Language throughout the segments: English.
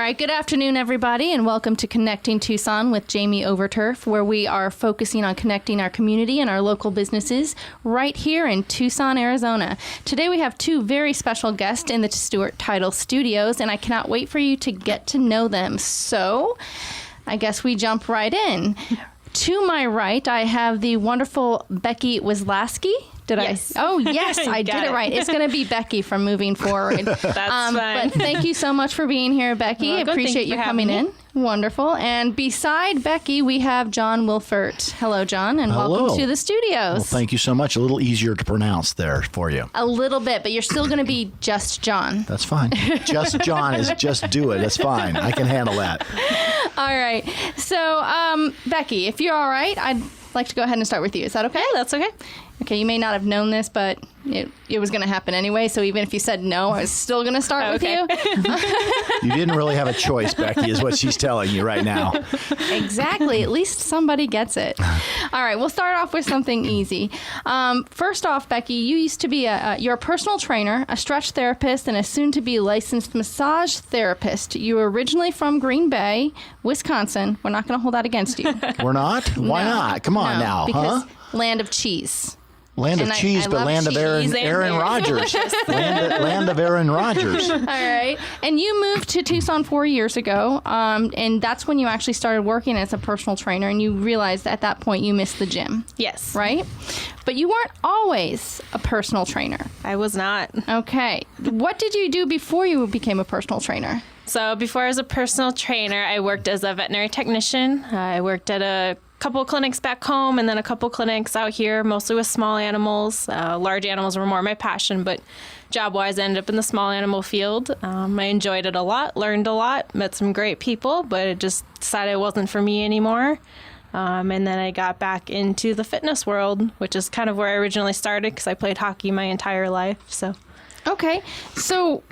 right, good afternoon, everybody, and welcome to Connecting Tucson with Jamie Overturf, where we are focusing on connecting our community and our local businesses right here in Tucson, Arizona. Today we have two very special guests in the Stewart Title Studios, and I cannot wait for you to get to know them. So, I guess we jump right in. To my right, I have the wonderful Becky Wieslaski. Yes. Oh, yes, I did it right. It's going to be Becky from moving forward. That's fine. But thank you so much for being here, Becky. I appreciate you coming in. Wonderful. And beside Becky, we have John Wilfert. Hello, John, and welcome to the studios. Well, thank you so much. A little easier to pronounce there for you. A little bit, but you're still going to be just John. That's fine. Just John is just do it. That's fine. I can handle that. All right. So, Becky, if you're all right, I'd like to go ahead and start with you. Is that okay? Yeah, that's okay. Okay, you may not have known this, but it was going to happen anyway, so even if you said no, I was still going to start with you. You didn't really have a choice, Becky, is what she's telling you right now. Exactly. At least somebody gets it. All right, we'll start off with something easy. First off, Becky, you used to be you're a personal trainer, a stretch therapist, and a soon-to-be licensed massage therapist. You were originally from Green Bay, Wisconsin. We're not going to hold that against you. We're not? Why not? Come on now, because land of cheese. Land of cheese, but land of Aaron Rodgers. land of Aaron Rodgers. All right. And you moved to Tucson 4 years ago, and that's when you actually started working as a personal trainer, and you realized at that point you missed the gym. Yes. Right? But you weren't always a personal trainer. I was not. Okay. What did you do before you became a personal trainer? So before I was a personal trainer, I worked as a veterinary technician. I worked at a couple of clinics back home and then a couple clinics out here, mostly with small animals. Large animals were more my passion, but job-wise, I ended up in the small animal field. I enjoyed it a lot, learned a lot, met some great people, but it just decided it wasn't for me anymore. And then I got back into the fitness world, which is kind of where I originally started because I played hockey my entire life. So, okay. So,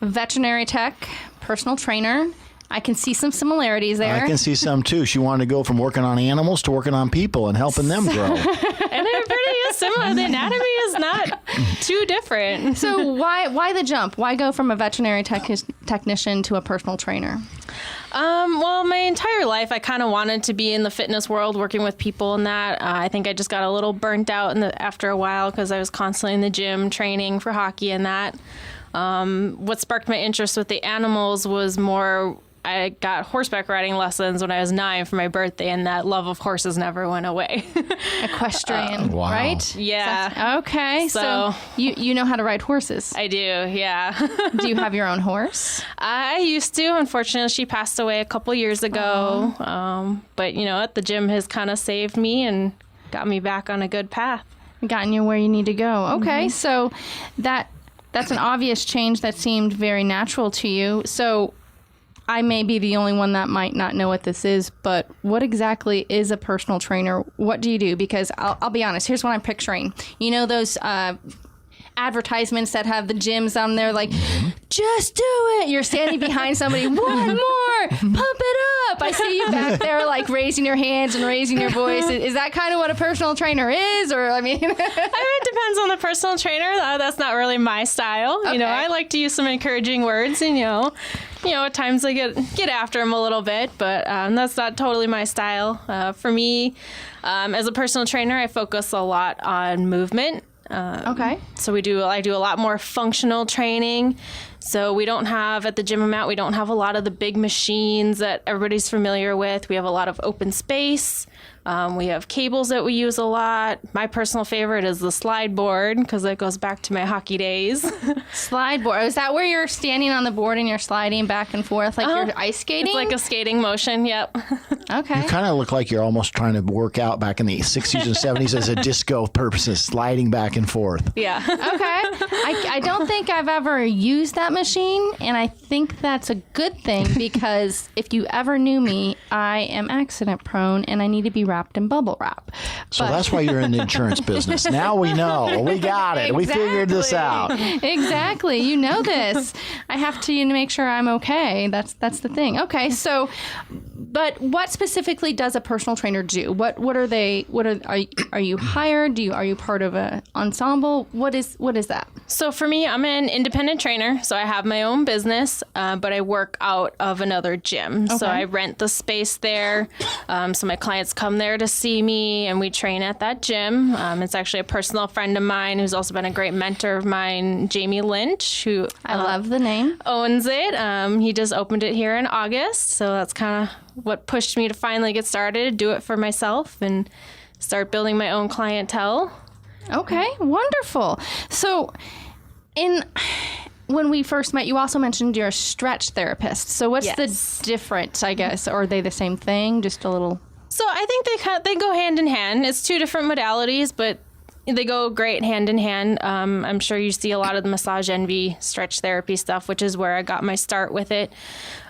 veterinary tech, personal trainer. I can see some similarities there. I can see some, too. She wanted to go from working on animals to working on people and helping them grow. And they're pretty similar. The anatomy is not too different. So why the jump? Why go from a veterinary technician to a personal trainer? Well, my entire life, I kind of wanted to be in the fitness world, working with people and that. I think I just got a little burnt out after a while because I was constantly in the gym training for hockey and that. What sparked my interest with the animals was more... I got horseback riding lessons when I was 9 for my birthday, and that love of horses never went away. Equestrian, wow. right? Yeah. Okay, so you know how to ride horses. I do, yeah. Do you have your own horse? I used to. Unfortunately, she passed away a couple years ago. But you know what? The gym has kind of saved me and got me back on a good path. Gotten you where you need to go. Okay, so that's an obvious change that seemed very natural to you. So I may be the only one that might not know what this is, but what exactly is a personal trainer? What do you do? Because I'll be honest, here's what I'm picturing. You know those advertisements that have the gyms on there like, just do it. You're standing behind somebody, one more, pump it up. I see you back there like raising your hands and raising your voice. Is that kind of what a personal trainer is? Or I mean, it depends on the personal trainer. That's not really my style. Okay. You know, I like to use some encouraging words and, you know, at times I get after them a little bit, but that's not totally my style. For me, as a personal trainer, I focus a lot on movement. Okay. So I do a lot more functional training. So we don't have, at the gym I'm at, we don't have a lot of the big machines that everybody's familiar with. We have a lot of open space. We have cables that we use a lot. My personal favorite is the slide board because it goes back to my hockey days. Slide board. Is that where you're standing on the board and you're sliding back and forth like you're ice skating? It's like a skating motion, yep. Okay. You kind of look like you're almost trying to work out back in the 60s and 70s as a disco purposes, sliding back and forth. Yeah. Okay. I don't think I've ever used that machine, and I think that's a good thing because if you ever knew me, I am accident prone and I need to be wrapped in bubble wrap. So that's why you're in the insurance business. Now we know. We got it. We figured this out. Exactly. You know this. I have to make sure I'm okay. That's the thing. Okay. So, but what specifically does a personal trainer do? What are they? Are you hired? Are you part of an ensemble? What is that? So for me, I'm an independent trainer. So I have my own business, but I work out of another gym. Okay. So I rent the space there. So my clients come there to see me, and we train at that gym. It's actually a personal friend of mine who's also been a great mentor of mine, Jamie Lynch, who I love the name. owns it. He just opened it here in August. So that's kind of what pushed me to finally get started, do it for myself, and start building my own clientele. Okay, wonderful. So, when we first met, you also mentioned you're a stretch therapist. So what's Yes. the difference, I guess? Or are they the same thing? Just a little... So I think they go hand in hand. It's two different modalities, but they go great hand in hand. I'm sure you see a lot of the massage envy stretch therapy stuff, which is where I got my start with it.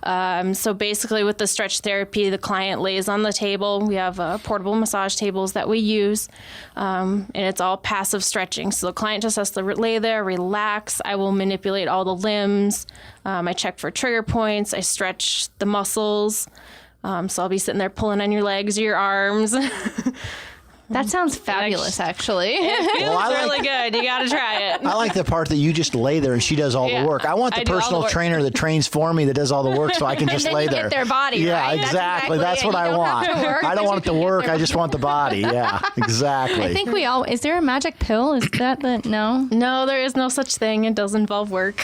So basically with the stretch therapy, the client lays on the table. We have portable massage tables that we use, and it's all passive stretching. So the client just has to lay there, relax. I will manipulate all the limbs. I check for trigger points. I stretch the muscles. So I'll be sitting there pulling on your legs or your arms. That sounds fabulous, actually. It feels Well, really good. You got to try it. I like the part that you just lay there and she does all Yeah, the work. I want the I do all the personal work. trainer that trains for me that does all the work so I can just then lay you get there. their body, Yeah, right? exactly. That's That's what I exactly it. You don't want. have to work, I don't but want you the can work. get I just want the body. Yeah, exactly. I think is there a magic pill? Is that no? No, there is no such thing. It does involve work.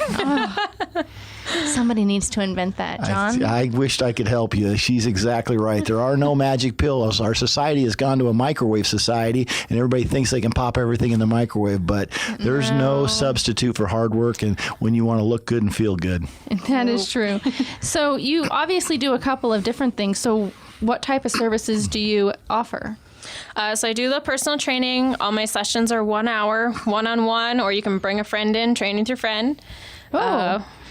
Somebody needs to invent that, John. I wished I could help you. She's exactly right. There are no magic pills. Our society has gone to a microwave society, and everybody thinks they can pop everything in the microwave, but there's no substitute for hard work and when you want to look good and feel good. That is true. So you obviously do a couple of different things. So what type of services do you offer? So I do the personal training. All my sessions are 1 hour, one-on-one, or you can bring a friend in, train with your friend.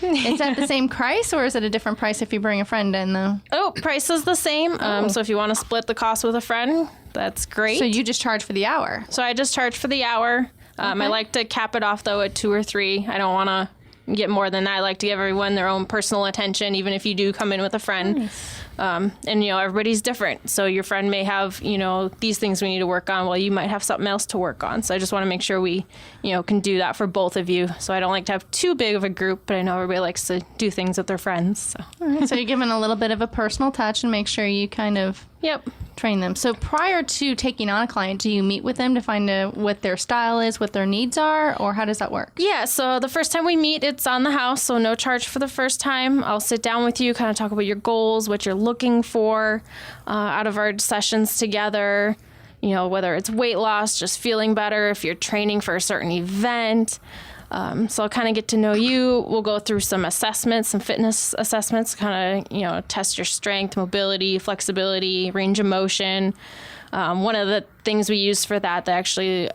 Is that the same price, or is it a different price if you bring a friend in, though? Price is the same. So if you want to split the cost with a friend, that's great. So you just charge for the hour? So I just charge for the hour. I like to cap it off, though, at 2 or 3. I don't want to get more than that. I like to give everyone their own personal attention, even if you do come in with a friend. Nice. And, everybody's different. So your friend may have, these things we need to work on. Well, you might have something else to work on. So I just want to make sure we, can do that for both of you. So I don't like to have too big of a group, but I know everybody likes to do things with their friends. So. All right. So you're giving a little bit of a personal touch and make sure you kind of Yep. train them. So prior to taking on a client, do you meet with them to find out what their style is, what their needs are, or how does that work? Yeah, so the first time we meet, it's on the house, so no charge for the first time. I'll sit down with you, kind of talk about your goals, what you're looking for out of our sessions together, whether it's weight loss, just feeling better, if you're training for a certain event. So I'll kind of get to know you. We'll go through some assessments, some fitness assessments, kind of, test your strength, mobility, flexibility, range of motion. One of the things we use for that actually,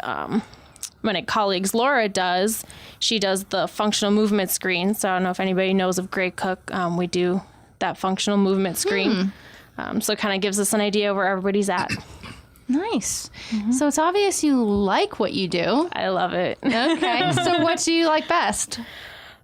my colleagues Laura does, she does the functional movement screen. So I don't know if anybody knows of Gray Cook. We do that functional movement screen. So it kind of gives us an idea where everybody's at. Nice. So it's obvious you like what you do. I love it. Okay. So what do you like best?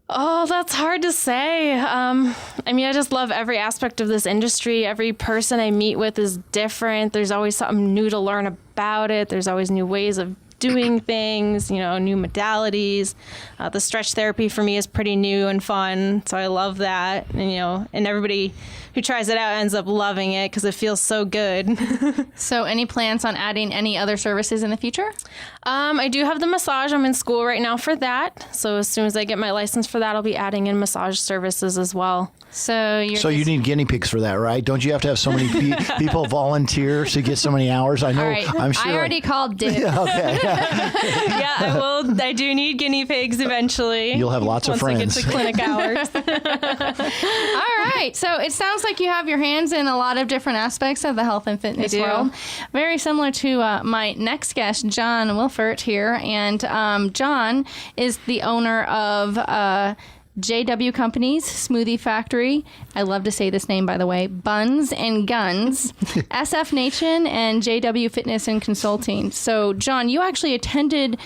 Oh, that's hard to say. I just love every aspect of this industry. Every person I meet with is different. There's always something new to learn about it. There's always new ways of doing things, new modalities. The stretch therapy for me is pretty new and fun, so I love that. And everybody who tries it out ends up loving it because it feels so good. So any plans on adding any other services in the future? I do have the massage. I'm in school right now for that. So as soon as I get my license for that, I'll be adding in massage services as well. So you need guinea pigs for that, right? Don't you have to have so many people volunteer to get so many hours? I know. all right. I'm sure. I already called dibs. Okay. Yeah, I will. I do need guinea pigs eventually. You'll have lots of friends. Once I get to clinic hours. All right. So it sounds like you have your hands in a lot of different aspects of the health and fitness I do. world. Very similar to my next guest, John Wilfert here. And John is the owner of JW Companies, Smoothie Factory, I love to say this name, by the way, Buns and Guns, SF Nation, and JW Fitness and Consulting. So, John, you actually attended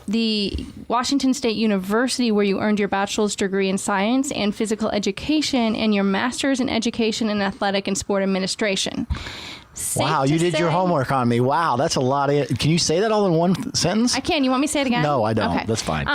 the Washington State University, where you earned your bachelor's degree in science and physical education and your master's in education and athletic and sport administration. Wow, you did your homework on me. Wow, that's a lot of it. Can you say that all in one sentence? I can. You want me to say it again? No, I don't. Okay. That's fine.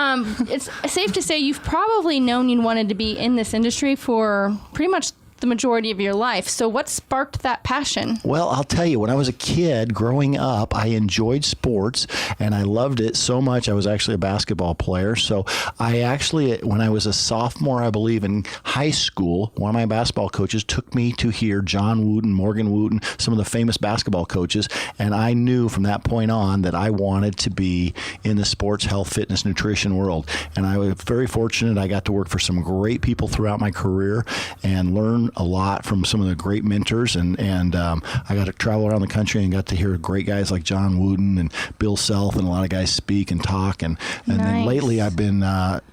It's safe to say you've probably known you wanted to be in this industry for pretty much the majority of your life. So what sparked that passion? Well, I'll tell you, when I was a kid growing up, I enjoyed sports and I loved it so much. I was actually a basketball player. So I actually, when I was a sophomore, I believe, in high school, one of my basketball coaches took me to hear John Wooten, Morgan Wooten, some of the famous basketball coaches. And I knew from that point on that I wanted to be in the sports, health, fitness, nutrition world. And I was very fortunate. I got to work for some great people throughout my career and learn a lot from some of the great mentors, and I got to travel around the country and got to hear great guys like John Wooten and Bill Self and a lot of guys speak and talk, and then lately I've been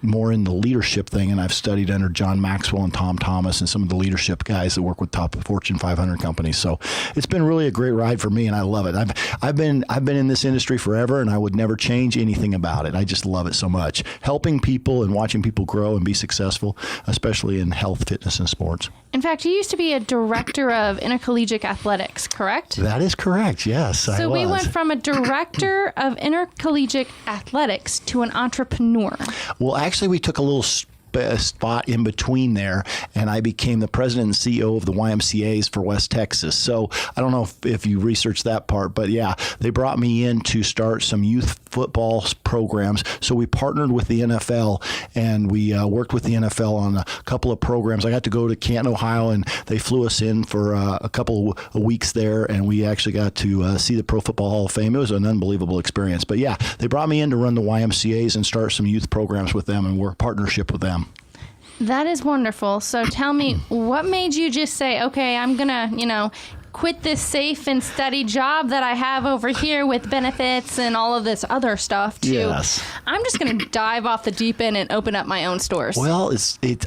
more in the leadership thing, and I've studied under John Maxwell and Tom Thomas and some of the leadership guys that work with top Fortune 500 companies. So it's been really a great ride for me, and I love it. I've been in this industry forever, and I would never change anything about it. I just love it so much, helping people and watching people grow and be successful, especially in health, fitness, and sports. In fact, you used to be a director of intercollegiate athletics, correct? That is correct, yes. So we went from a director of intercollegiate athletics to an entrepreneur. Well, actually, we took a little spot in between there, and I became the president and CEO of the YMCAs for West Texas. So I don't know if you researched that part, but yeah, they brought me in to start some youth football programs. So we partnered with the NFL, and we worked with the NFL on a couple of programs. I got to go to Canton, Ohio, and they flew us in for a couple of weeks there, and we actually got to see the Pro Football Hall of Fame. It was an unbelievable experience. But yeah, they brought me in to run the YMCAs and start some youth programs with them and work partnership with them. That is wonderful. So tell me, what made you just say, okay, I'm going to, quit this safe and steady job that I have over here with benefits and all of this other stuff to, yes, I'm just going to dive off the deep end and open up my own stores? Well,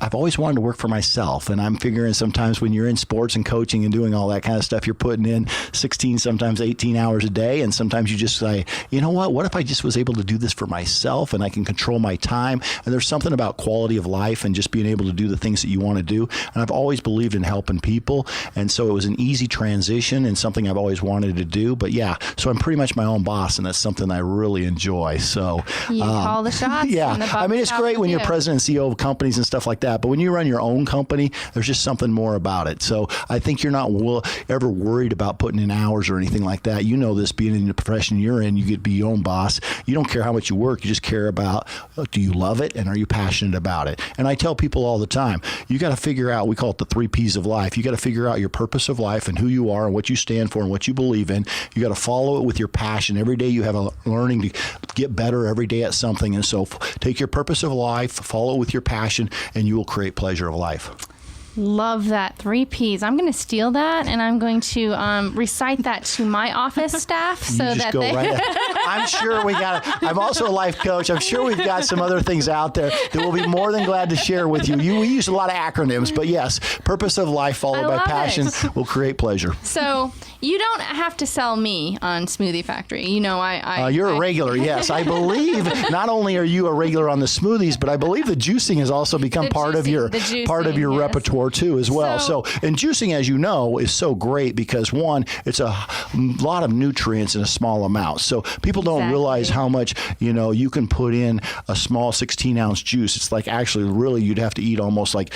I've always wanted to work for myself, and I'm figuring sometimes when you're in sports and coaching and doing all that kind of stuff, you're putting in 16, sometimes 18 hours a day, and sometimes you just say, you know what if I just was able to do this for myself and I can control my time? And there's something about quality of life and just being able to do the things that you want to do. And I've always believed in helping people, and so it was an easy transition and something I've always wanted to do. But yeah, so I'm pretty much my own boss, and that's something I really enjoy. So you call the shots. Yeah, I mean, it's great when you're president and CEO of companies and stuff like that, but when you run your own company, there's just something more about it. So I think you're not ever worried about putting in hours or anything like that. You know this, being in the profession you're in, you get to be your own boss. You don't care how much you work. You just care about, do you love it, and are you passionate about it? And I tell people all the time, you got to figure out, we call it the 3 Ps of life. You got to figure out your purpose of life and who you are and what you stand for and what you believe in. You got to follow it with your passion. Every day you have a learning to get better every day at something. And so take your purpose of life, follow it with your passion, and you will create pleasure of life. Love that. 3 Ps. I'm going to steal that, and I'm going to recite that to my office staff so that they... Right. I'm sure we got it. I'm also a life coach. I'm sure we've got some other things out there that we'll be more than glad to share with you. We use a lot of acronyms, but yes, purpose of life followed by passion will create pleasure. So you don't have to sell me on Smoothie Factory. You're a regular, yes. I believe not only are you a regular on the smoothies, but I believe the juicing has also become part of your repertoire too as well. So, and juicing, as you know, is so great because one, it's a lot of nutrients in a small amount. So people don't realize how much, you can put in a small 16-ounce juice. It's like actually really you'd have to eat almost like,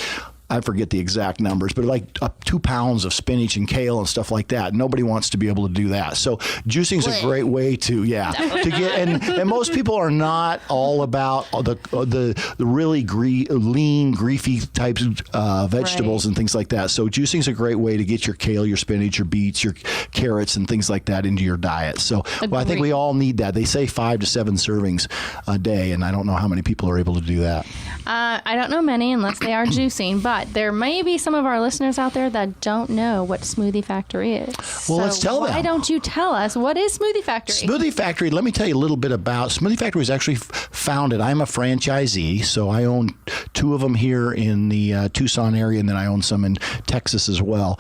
I forget the exact numbers, but like 2 pounds of spinach and kale and stuff like that. Nobody wants to be able to do that. So juicing is a great way to get, and most people are not all about the really lean, greasy types of vegetables and things like that. So juicing is a great way to get your kale, your spinach, your beets, your carrots and things like that into your diet. So I think we all need that. They say 5 to 7 servings a day, and I don't know how many people are able to do that. I don't know many unless they are juicing, but But there may be some of our listeners out there that don't know what Smoothie Factory is. Well, let's tell them. Why don't you tell us what is Smoothie Factory? Smoothie Factory, let me tell you a little bit about Smoothie Factory. Was actually founded. I'm a franchisee, so I own 2 of them here in the Tucson area, and then I own some in Texas as well.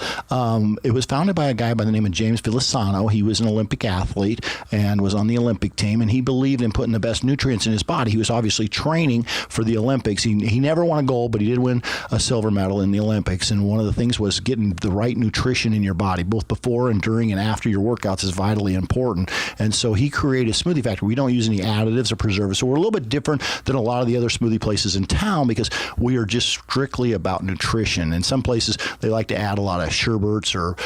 It was founded by a guy by the name of James Filisano. He was an Olympic athlete and was on the Olympic team, and he believed in putting the best nutrients in his body. He was obviously training for the Olympics. He never won a gold, but he did win a silver medal in the Olympics, and one of the things was getting the right nutrition in your body, both before and during and after your workouts is vitally important. And so he created Smoothie Factory. We don't use any additives or preservatives, so we're a little bit different than a lot of the other smoothie places in town because we are just strictly about nutrition. In some places, they like to add a lot of sherbets or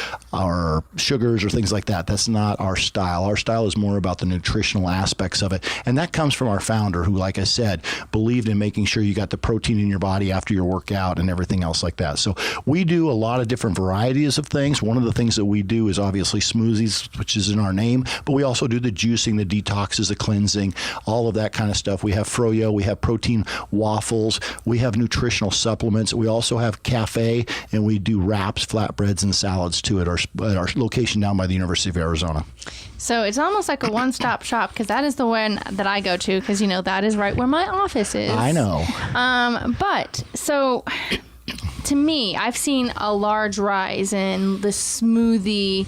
sugars or things like that. That's not our style. Our style is more about the nutritional aspects of it, and that comes from our founder who, like I said, believed in making sure you got the protein in your body after your workout and everything else like that. So we do a lot of different varieties of things. One of the things that we do is obviously smoothies, which is in our name, but we also do the juicing, the detoxes, the cleansing, all of that kind of stuff. We have froyo, we have protein waffles, we have nutritional supplements. We also have cafe, and we do wraps, flatbreads, and salads too at our location down by the University of Arizona. So it's almost like a one-stop shop because that is the one that I go to because, that is right where my office is. I know. But so to me, I've seen a large rise in the smoothie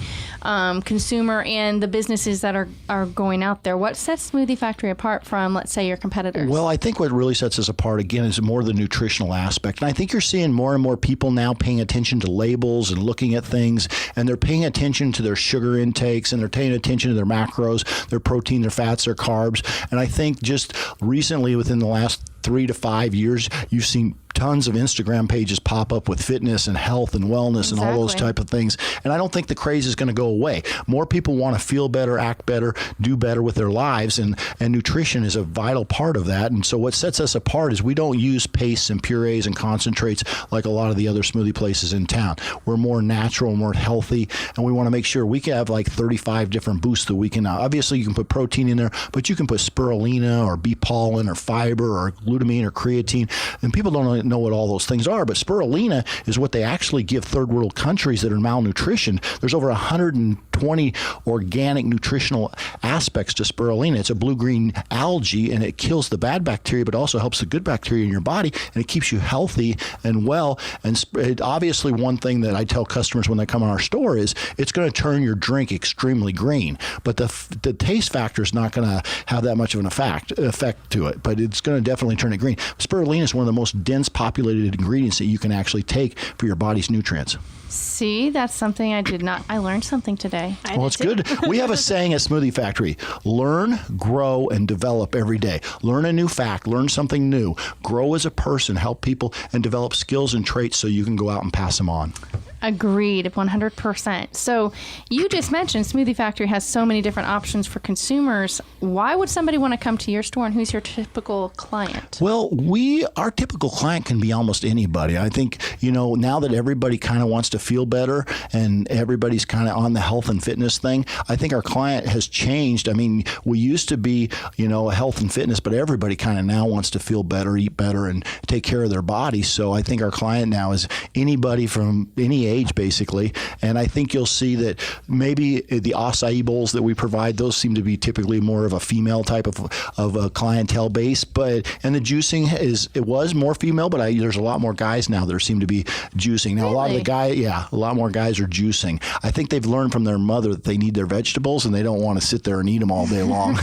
consumer and the businesses that are going out there. What sets Smoothie Factory apart from, let's say, your competitors? Well, I think what really sets us apart, again, is more the nutritional aspect. And I think you're seeing more and more people now paying attention to labels and looking at things, and they're paying attention to their sugar intakes, and they're paying attention to their macros, their protein, their fats, their carbs. And I think just recently, within the last 3 to 5 years, you've seen tons of Instagram pages pop up with fitness and health and wellness and all those type of things. And I don't think the craze is going to go away. More people want to feel better, act better, do better with their lives, and nutrition is a vital part of that. And so what sets us apart is we don't use pastes and purees and concentrates like a lot of the other smoothie places in town. We're more natural, more healthy, and we want to make sure we can have like 35 different boosts that we can. Obviously, you can put protein in there, but you can put spirulina or bee pollen or fiber or glutamine or creatine, and people don't know what all those things are, but spirulina is what they actually give third world countries that are malnutritioned. There's over 120 organic nutritional aspects to spirulina. It's a blue-green algae, and it kills the bad bacteria, but also helps the good bacteria in your body, and it keeps you healthy and well. And obviously, one thing that I tell customers when they come in our store is it's going to turn your drink extremely green, but the taste factor is not going to have that much of an effect to it, but it's going to definitely turn it green. Spirulina is one of the most dense populated ingredients that you can actually take for your body's nutrients. See, that's something I learned something today. Well, it's good. We have a saying at Smoothie Factory: learn, grow, and develop every day. Learn a new fact, learn something new, grow as a person, help people, and develop skills and traits so you can go out and pass them on. Agreed, 100%. So you just mentioned Smoothie Factory has so many different options for consumers. Why would somebody want to come to your store, and who's your typical client? Well, our typical client can be almost anybody. I think, now that everybody kind of wants to feel better and everybody's kind of on the health and fitness thing, I think our client has changed. I mean, we used to be, health and fitness, but everybody kind of now wants to feel better, eat better, and take care of their body. So I think our client now is anybody from any age, basically. And I think you'll see that maybe the acai bowls that we provide, those seem to be typically more of a female type of a clientele base. And the juicing it was more female, but there's a lot more guys now that seem to be juicing. Now, Really? a lot more guys are juicing. I think they've learned from their mother that they need their vegetables and they don't want to sit there and eat them all day long.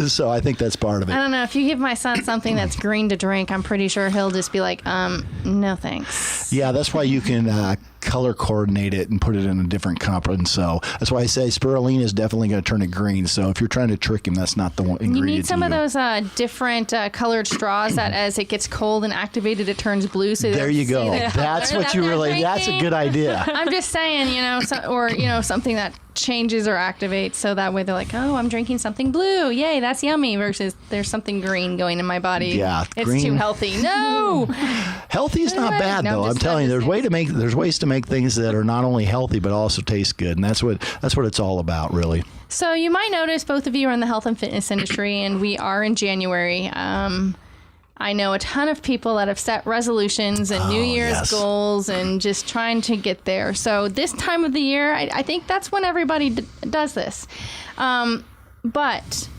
So I think that's part of it. I don't know. If you give my son something that's green to drink, I'm pretty sure he'll just be like, no thanks. Yeah, that's why you can color coordinate it and put it in a different cup. And so that's why I say spirulina is definitely going to turn it green. So if you're trying to trick him, that's not the one ingredient. You need some of those different colored straws that as it gets cold and activated, it turns blue. So there you go. That's what you really, that's a good idea. I'm just saying, something that changes or activates. So that way they're like, oh, I'm drinking something blue. Yay, that's yummy. Versus there's something green going in my body. Yeah. It's green. too healthy. No. Healthy is not bad, though. I'm telling you, there's ways to make things that are not only healthy but also taste good, and that's what it's all about, really. So you might notice both of you are in the health and fitness industry, and we are in January. I know a ton of people that have set resolutions and New Year's goals and just trying to get there. So this time of the year, I think that's when everybody does this. But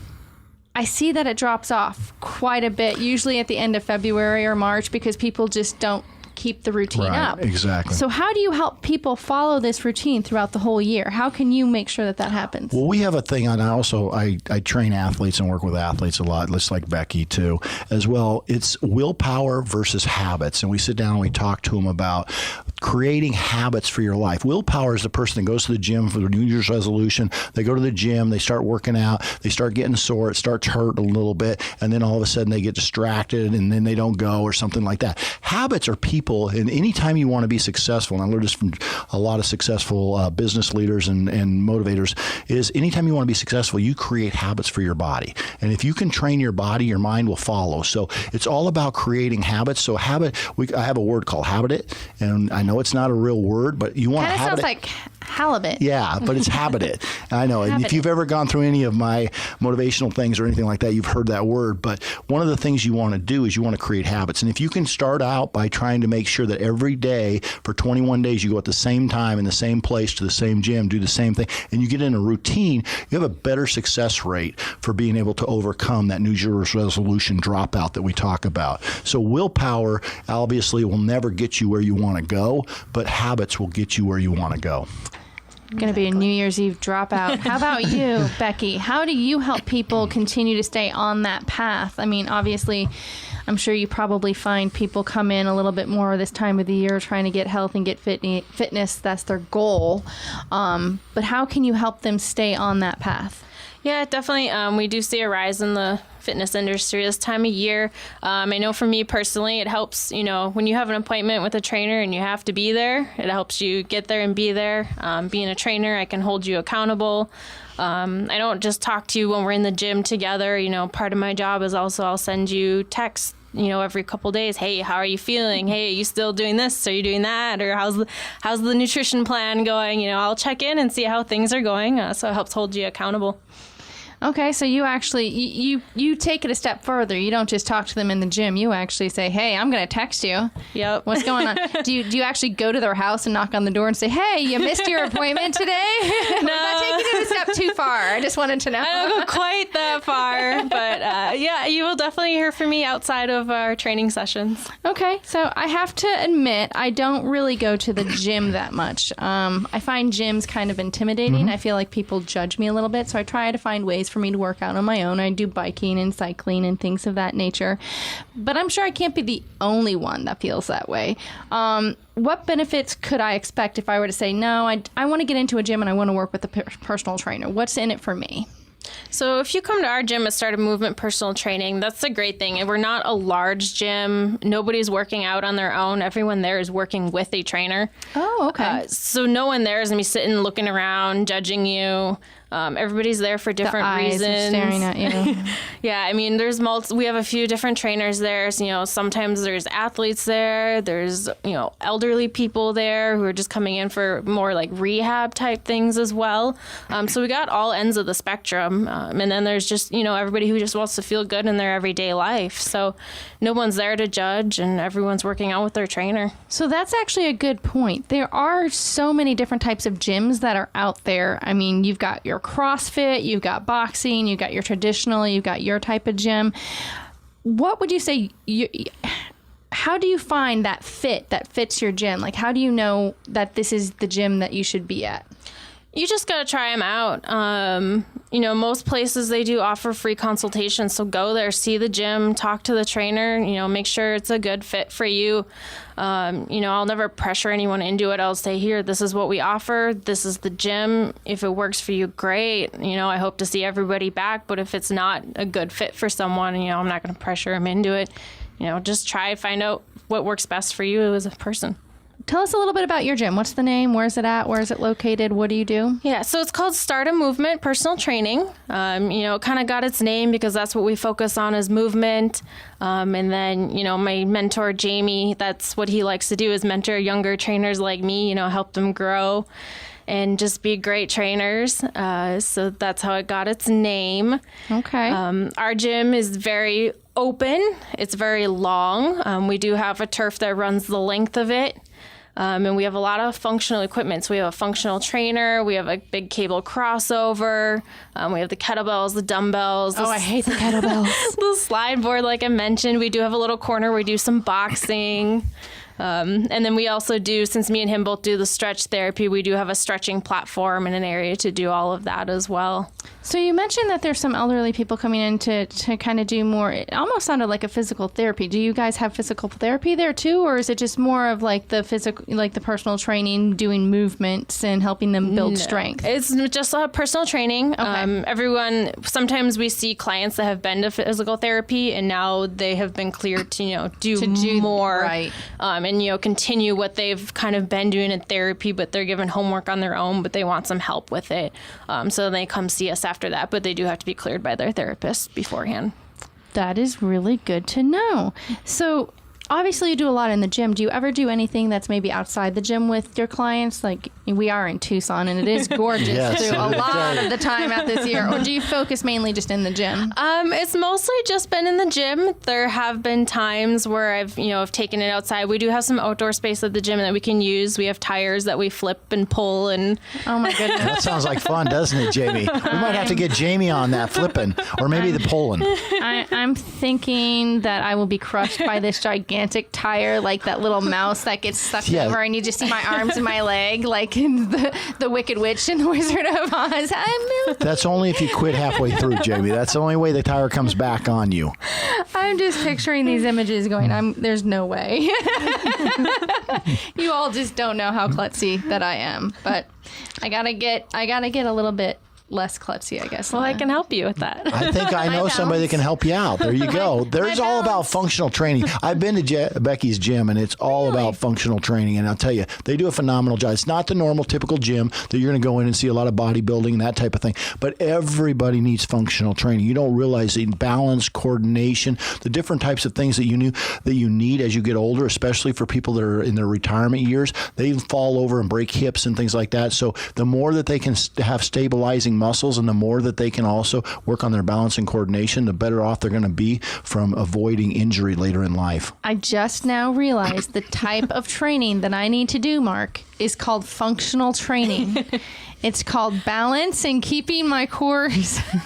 I see that it drops off quite a bit, usually at the end of February or March, because people just don't keep the routine up. Exactly. So how do you help people follow this routine throughout the whole year? How can you make sure that that happens? Well, we have a thing, and I train athletes and work with athletes a lot, just like Becky too, as well. It's willpower versus habits, and we sit down and we talk to them about creating habits for your life. Willpower is the person that goes to the gym for their New Year's resolution. They go to the gym, they start working out, they start getting sore, it starts hurting a little bit, and then all of a sudden they get distracted and then they don't go or something like that. Habits are people, and anytime you want to be successful, and I learned this from a lot of successful business leaders and motivators, is anytime you want to be successful, you create habits for your body. And if you can train your body, your mind will follow. So it's all about creating habits. So I have a word called habit it, and I know it's not a real word, but you want to habit it. Kind of sounds like halibut. Yeah, but it's habit it. I know. And if you've ever gone through any of my motivational things or anything like that, you've heard that word. But one of the things you want to do is you want to create habits. And if you can start out by trying to make sure that every day for 21 days you go at the same time in the same place to the same gym, do the same thing, and you get in a routine, you have a better success rate for being able to overcome that New Year's resolution dropout that we talk about. So willpower obviously will never get you where you want to go, but habits will get you where you want to go. Going to be a New Year's Eve dropout. How about you, Becky? How do you help people continue to stay on that path? I mean, obviously, I'm sure you probably find people come in a little bit more this time of the year trying to get health and get fitness. That's their goal. But how can you help them stay on that path? Yeah, definitely. We do see a rise in the fitness industry this time of year. I know for me personally, it helps, when you have an appointment with a trainer and you have to be there, it helps you get there and be there. Being a trainer, I can hold you accountable. I don't just talk to you when we're in the gym together. Part of my job is also I'll send you texts, every couple days. Hey, how are you feeling? Hey, are you still doing this? Are you doing that? Or how's the nutrition plan going? I'll check in and see how things are going. So it helps hold you accountable. Okay, so you actually, you take it a step further. You don't just talk to them in the gym. You actually say, hey, I'm going to text you. Yep. What's going on? Do you actually go to their house and knock on the door and say, hey, you missed your appointment today? No. Or is that taking it a step too far? I just wanted to know. I don't go quite that far. But yeah, you will definitely hear from me outside of our training sessions. Okay, so I have to admit, I don't really go to the gym that much. I find gyms kind of intimidating. Mm-hmm. I feel like people judge me a little bit, so I try to find ways for me to work out on my own. I do biking and cycling and things of that nature. But I'm sure I can't be the only one that feels that way. What benefits could I expect if I were to say, no, I want to get into a gym and I want to work with a personal trainer? What's in it for me? So if you come to our gym at Start a Movement Personal Training, that's a great thing. And we're not a large gym. Nobody's working out on their own. Everyone there is working with a trainer. Oh, okay. So no one there is going to be sitting looking around, judging you. Everybody's there for different reasons. Are staring at you. Yeah, I mean, we have a few different trainers there. So, sometimes there's athletes there. There's, elderly people there who are just coming in for more like rehab type things as well. So we got all ends of the spectrum. And then there's just, everybody who just wants to feel good in their everyday life. So no one's there to judge, and everyone's working out with their trainer. So that's actually a good point. There are so many different types of gyms that are out there. I mean, you've got your CrossFit, you've got boxing, you've got your traditional, you've got your type of gym. What would you say, how do you find that fits your gym? Like, how do you know that this is the gym that you should be at? You just got to try them out. Most places they do offer free consultations. So go there, see the gym, talk to the trainer, make sure it's a good fit for you. I'll never pressure anyone into it. I'll say, here, this is what we offer. This is the gym. If it works for you, great. I hope to see everybody back. But if it's not a good fit for someone, I'm not going to pressure them into it. Just try, find out what works best for you as a person. Tell us a little bit about your gym. What's the name? Where's it at? Where is it located? What do you do? Yeah, so it's called Start a Movement Personal Training. It kind of got its name because that's what we focus on is movement. And then, my mentor, Jamie, that's what he likes to do is mentor younger trainers like me, help them grow. and just be great trainers. So that's how it got its name. Okay. Our gym is very open. It's very long. We do have a turf that runs the length of it. And we have a lot of functional equipment. So we have a functional trainer. We have a big cable crossover. We have the kettlebells, the dumbbells. I hate the kettlebells. The slide board, like I mentioned. We do have a little corner where we do some boxing. And then we also do, since me and him both do the stretch therapy, we do have a stretching platform and an area to do all of that as well. So you mentioned that there's some elderly people coming in to kind of do more. It almost sounded like a physical therapy. Do you guys have physical therapy there too, or is it just more of like the physical, like the personal training, doing movements and helping them build strength? It's just personal training. Okay. Sometimes we see clients that have been to physical therapy and now they have been cleared to do more, right. And continue what they've kind of been doing in therapy, but they're given homework on their own, but they want some help with it. So they come see us after that, but they do have to be cleared by their therapist beforehand. That is really good to know. So obviously you do a lot in the gym. Do you ever do anything that's maybe outside the gym with your clients? Like, we are in Tucson and it is gorgeous Yes, through a lot of the time out this year. Or do you focus mainly just in the gym? It's mostly just been in the gym. There have been times where I've taken it outside. We do have some outdoor space at the gym that we can use. We have tires that we flip and pull and... Oh my goodness. That sounds like fun, doesn't it, Jamie? We might have to get Jamie on that flipping, or maybe the pulling. I'm thinking that I will be crushed by this gigantic tire, like that little mouse that gets sucked over, and you just see my arms and my leg, like in the Wicked Witch and the Wizard of Oz. That's only if you quit halfway through, Jamie. That's the only way the tire comes back on you. I'm just picturing these images going, there's no way. You all just don't know how klutzy that I am, but I gotta get a little bit less klutzy, I guess. Well, I can help you with that. I think I know somebody that can help you out. There you go. There's all about functional training. I've been to Becky's gym, and it's all about functional training. And I'll tell you, they do a phenomenal job. It's not the normal, typical gym that you're going to go in and see a lot of bodybuilding and that type of thing. But everybody needs functional training. You don't realize the balance, coordination, the different types of things that you need as you get older, especially for people that are in their retirement years. They fall over and break hips and things like that. So the more that they can have stabilizing muscles, and the more that they can also work on their balance and coordination, the better off they're going to be from avoiding injury later in life. I just now realized the type of training that I need to do, Mark, is called functional training. It's called balance and keeping my core. We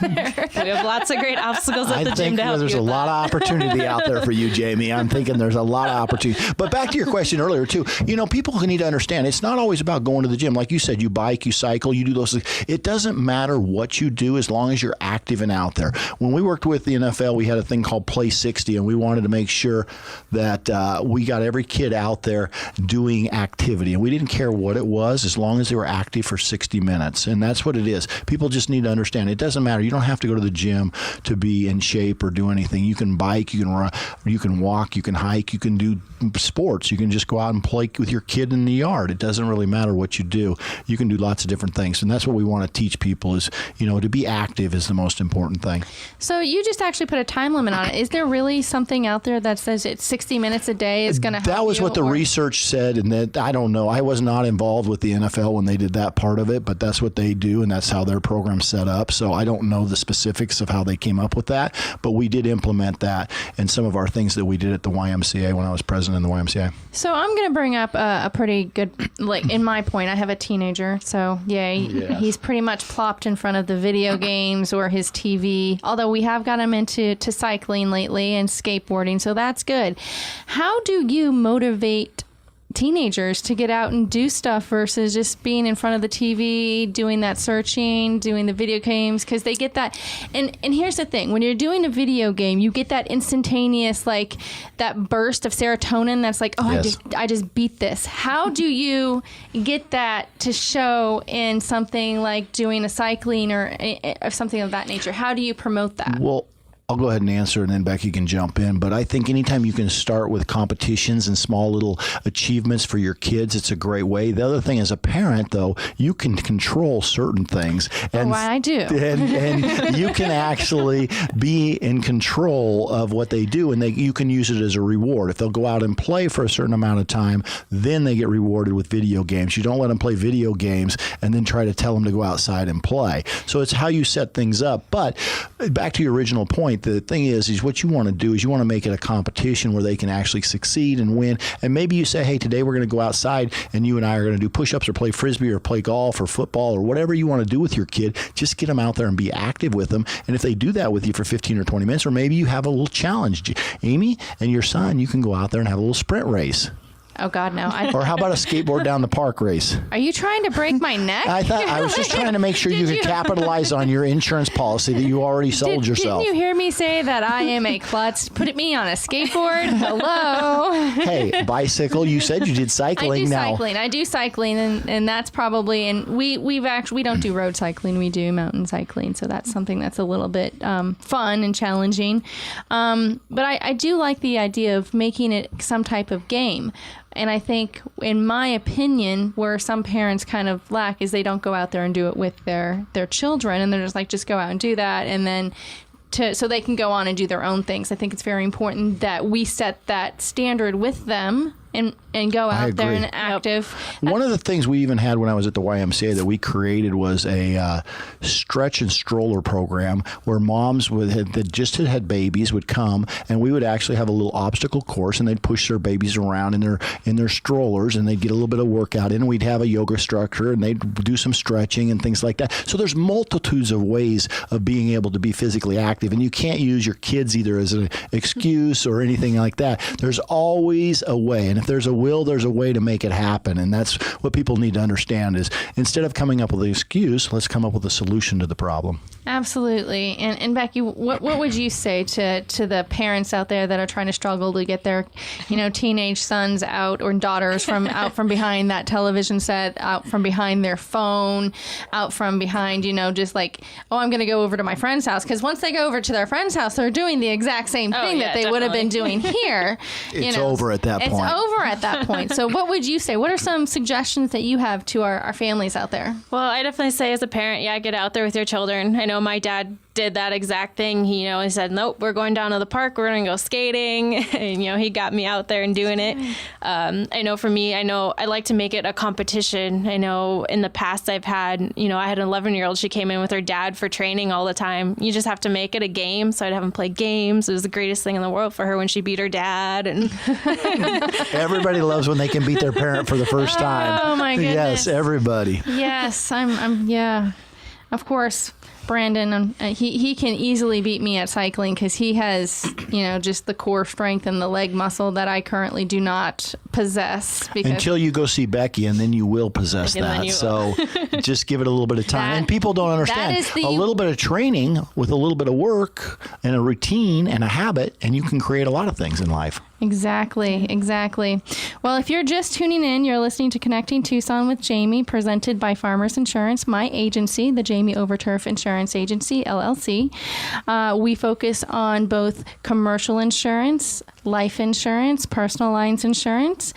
have lots of great obstacles at the gym to help you. There's a lot of opportunity out there for you, Jamie. I'm thinking there's a lot of opportunity. But back to your question earlier, too. People need to understand it's not always about going to the gym. Like you said, you bike, you cycle, you do those things. It doesn't matter what you do as long as you're active and out there. When we worked with the NFL, we had a thing called Play 60, and we wanted to make sure that we got every kid out there doing activity. And we didn't care what it was as long as they were active for 60 minutes. And that's what it is. People just need to understand it doesn't matter. You don't have to go to the gym to be in shape or do anything. You can bike, you can run, you can walk, you can hike, you can do sports. You can just go out and play with your kid in the yard. It doesn't really matter what you do. You can do lots of different things. And that's what we want to teach people is, to be active is the most important thing. So you just actually put a time limit on it. Is there really something out there that says it's 60 minutes a day is going to help That was you, what the research said, and that I don't know. I was not involved with the NFL when they did that part of it, but that's what they do, and that's how their program's set up. So I don't know the specifics of how they came up with that, but we did implement that in some of our things that we did at the YMCA when I was president of the YMCA. So I'm going to bring up a pretty good, in my point, I have a teenager, so yay. Yes. He's pretty much plopped in front of the video games or his TV, although we have got him into cycling lately and skateboarding, so that's good. How do you motivate teenagers to get out and do stuff versus just being in front of the TV, doing that searching, doing the video games? Because they get that. And here's the thing. When you're doing a video game, you get that instantaneous, that burst of serotonin that's like, oh, yes. I just beat this. How do you get that to show in something like doing a cycling or something of that nature? How do you promote that? Well, I'll go ahead and answer, and then Becky can jump in. But I think anytime you can start with competitions and small little achievements for your kids, it's a great way. The other thing, as a parent, though, you can control certain things. And, I do. And you can actually be in control of what they do, and you can use it as a reward. If they'll go out and play for a certain amount of time, then they get rewarded with video games. You don't let them play video games and then try to tell them to go outside and play. So it's how you set things up. But back to your original point, the thing is what you want to do is you want to make it a competition where they can actually succeed and win. And maybe you say, hey, today we're going to go outside and you and I are going to do push-ups or play Frisbee or play golf or football or whatever you want to do with your kid. Just get them out there and be active with them. And if they do that with you for 15 or 20 minutes, or maybe you have a little challenge. Amy and your son, you can go out there and have a little sprint race. Oh, God, no. Or how about a skateboard down the park race? Are you trying to break my neck? I was just trying to make sure you could capitalize on your insurance policy that you already sold yourself. Didn't you hear me say that I am a klutz? Put me on a skateboard? Hello? Hey, bicycle. You said you did cycling. I do cycling, and that's probably, and we don't do road cycling. We do mountain cycling, so that's something that's a little bit fun and challenging. But I do like the idea of making it some type of game. And I think, in my opinion, where some parents kind of lack is they don't go out there and do it with their children, and they're just like, just go out and do that, and then so they can go on and do their own things. I think it's very important that we set that standard with them and go out there and active. One of the things we even had when I was at the YMCA that we created was a stretch and stroller program where moms that just had babies would come, and we would actually have a little obstacle course, and they'd push their babies around in their strollers, and they'd get a little bit of workout in. And we'd have a yoga instructor, and they'd do some stretching and things like that. So there's multitudes of ways of being able to be physically active, and you can't use your kids either as an excuse or anything like that. There's always a way, and if there's a will, there's a way to make it happen. And that's what people need to understand is instead of coming up with an excuse, let's come up with a solution to the problem. Absolutely. And Becky, what would you say to the parents out there that are trying to struggle to get their, teenage sons out or daughters out from behind that television set, out from behind their phone, out from behind, just like, oh, I'm going to go over to my friend's house. Because once they go over to their friend's house, they're doing the exact same thing that they would have been doing here. It's over at that point. It's over at that point. So what would you say? What are some suggestions that you have to our families out there? Well, I definitely say as a parent, get out there with your children. I know my dad did that exact thing. He said, nope, we're going down to the park. We're going to go skating. And, he got me out there and doing it. I know for me, I like to make it a competition. I know in the past I've had, I had an 11-year-old. She came in with her dad for training all the time. You just have to make it a game. So I'd have them play games. It was the greatest thing in the world for her when she beat her dad. And everybody loves when they can beat their parent for the first time. Oh my goodness. Yes, everybody. Yes, yeah. Of course, Brandon, he can easily beat me at cycling because he has, just the core strength and the leg muscle that I currently do not possess. Until you go see Becky, and then you will possess that. So just give it a little bit of time. And people don't understand. A little bit of training with a little bit of work and a routine and a habit, and you can create a lot of things in life. Exactly. Well, if you're just tuning in, you're listening to Connecting Tucson with Jamie, presented by Farmers Insurance, my agency, the Jamie Overturf Insurance Agency, LLC. We focus on both commercial insurance, life insurance, personal lines insurance.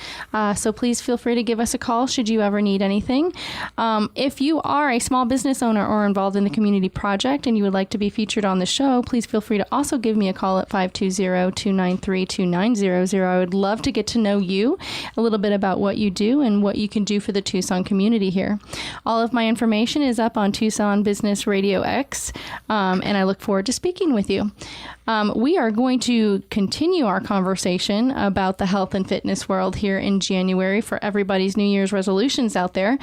So please feel free to give us a call should you ever need anything. If you are a small business owner or involved in the community project and you would like to be featured on the show, please feel free to also give me a call at 520-293-2900. I would love to get to know you, a little bit about what you do and what you can do for the Tucson community here. All of my information is up on Tucson Business Radio X, and I look forward to speaking with you. We are going to continue our conversation about the health and fitness world here in January for everybody's New Year's resolutions out there.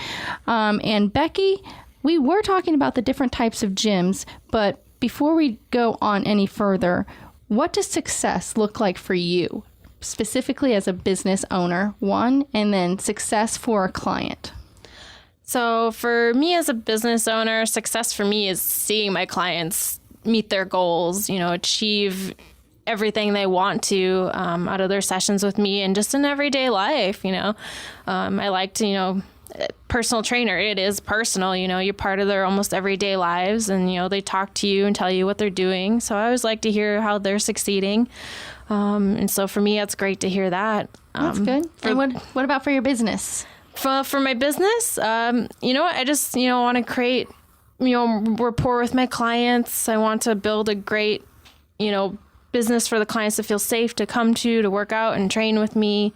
And Becky, we were talking about the different types of gyms, but before we go on any further, what does success look like for you, specifically as a business owner, one, and then success for a client? So for me as a business owner, success for me is seeing my clients meet their goals, achieve everything they want to out of their sessions with me and just in everyday life. I like to, personal trainer, it is personal. You're part of their almost everyday lives, and they talk to you and tell you what they're doing. So I always like to hear how they're succeeding, and so for me, it's great to hear that. That's good. And what about for your business? For my business, I just want to create rapport with my clients. I want to build a great business for the clients to feel safe to come to work out and train with me.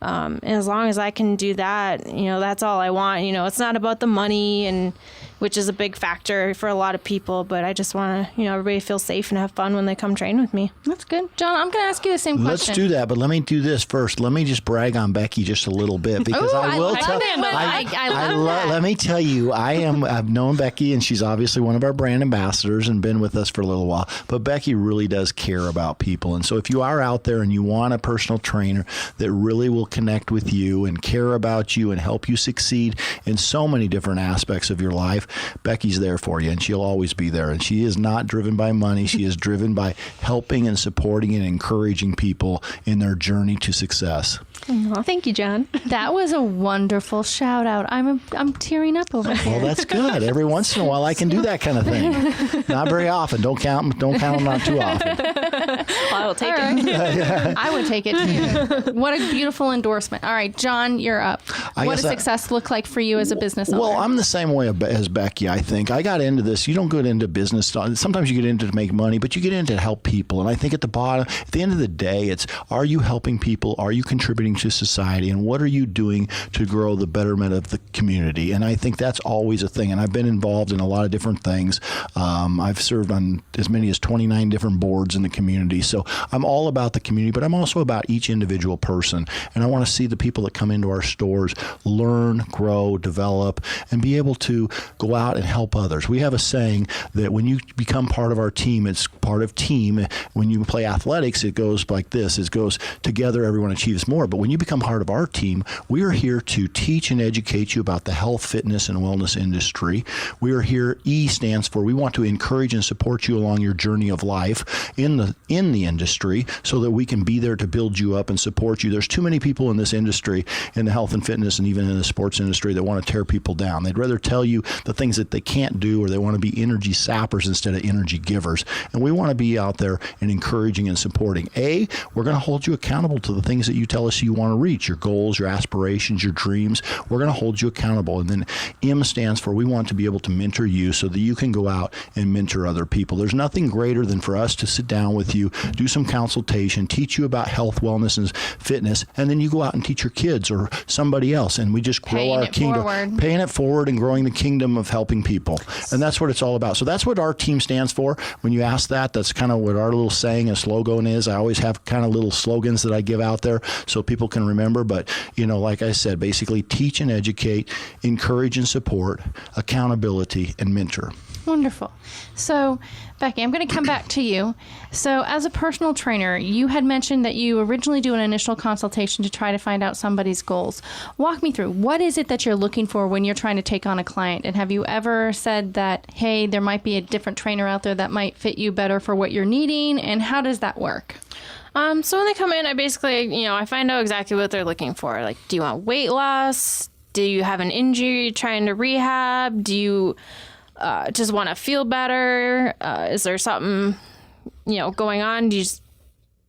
And as long as I can do that, that's all I want. It's not about the money, and which is a big factor for a lot of people, but I just want to, everybody feel safe and have fun when they come train with me. That's good. John, I'm going to ask you the same question. Let's do that, but let me do this first. Let me just brag on Becky just a little bit, because I will tell you. Let me tell you, I've known Becky, and she's obviously one of our brand ambassadors and been with us for a little while, but Becky really does care about people. And so if you are out there and you want a personal trainer that really will connect with you and care about you and help you succeed in so many different aspects of your life, Becky's there for you, and she'll always be there. And she is not driven by money. She is driven by helping and supporting and encouraging people in their journey to success. Oh, thank you, John. That was a wonderful shout out. I'm tearing up over here. Well, that's good. Every once in a while, I can do that kind of thing. Not very often. Don't count them not too often. Well, I will take it. I would take it too. What a beautiful endorsement. All right, John, you're up. What does success look like for you as a business owner? Well, I'm the same way as Becky, I think. I got into this. You don't get into business. Sometimes you get into to make money, but you get into to help people. And I think at the end of the day, it's, are you helping people? Are you contributing to society? And what are you doing to grow the betterment of the community? And I think that's always a thing. And I've been involved in a lot of different things. I've served on as many as 29 different boards in the community. So I'm all about the community, but I'm also about each individual person. And I want to see the people that come into our stores learn, grow, develop, and be able to go out and help others. We have a saying that when you become part of our team, it's part of team. When you play athletics, it goes like this. It goes together, everyone achieves more. But when you become part of our team, we are here to teach and educate you about the health, fitness, and wellness industry. We are here, E stands for, we want to encourage and support you along your journey of life in the industry, so that we can be there to build you up and support you. There's too many people in this industry, in the health and fitness and even in the sports industry, that want to tear people down. They'd rather tell you the things that they can't do, or they want to be energy sappers instead of energy givers. And we want to be out there and encouraging and supporting. We're going to hold you accountable to the things that you tell us you want to reach, your goals, your aspirations, your dreams. We're going to hold you accountable. And then M stands for, we want to be able to mentor you so that you can go out and mentor other people. There's nothing greater than for us to sit down with you, do some consultation, teach you about health, wellness, and fitness, and then you go out and teach your kids or somebody else, and we just grow our kingdom, paying it forward and growing the kingdom of helping people. And that's what it's all about. So that's what our team stands for. When you ask that, that's kind of what our little saying and slogan is. I always have kind of little slogans that I give out there so people can remember. But, like I said, basically teach and educate, encourage and support, accountability, and mentor. Wonderful. So, Becky, I'm going to come back to you. So, as a personal trainer, you had mentioned that you originally do an initial consultation to try to find out somebody's goals. Walk me through. What is it that you're looking for when you're trying to take on a client? And have you ever said that, hey, there might be a different trainer out there that might fit you better for what you're needing? And how does that work? So when they come in, I basically, I find out exactly what they're looking for. Like, do you want weight loss? Do you have an injury you're trying to rehab? Do you just want to feel better? Is there something, going on? Do you just,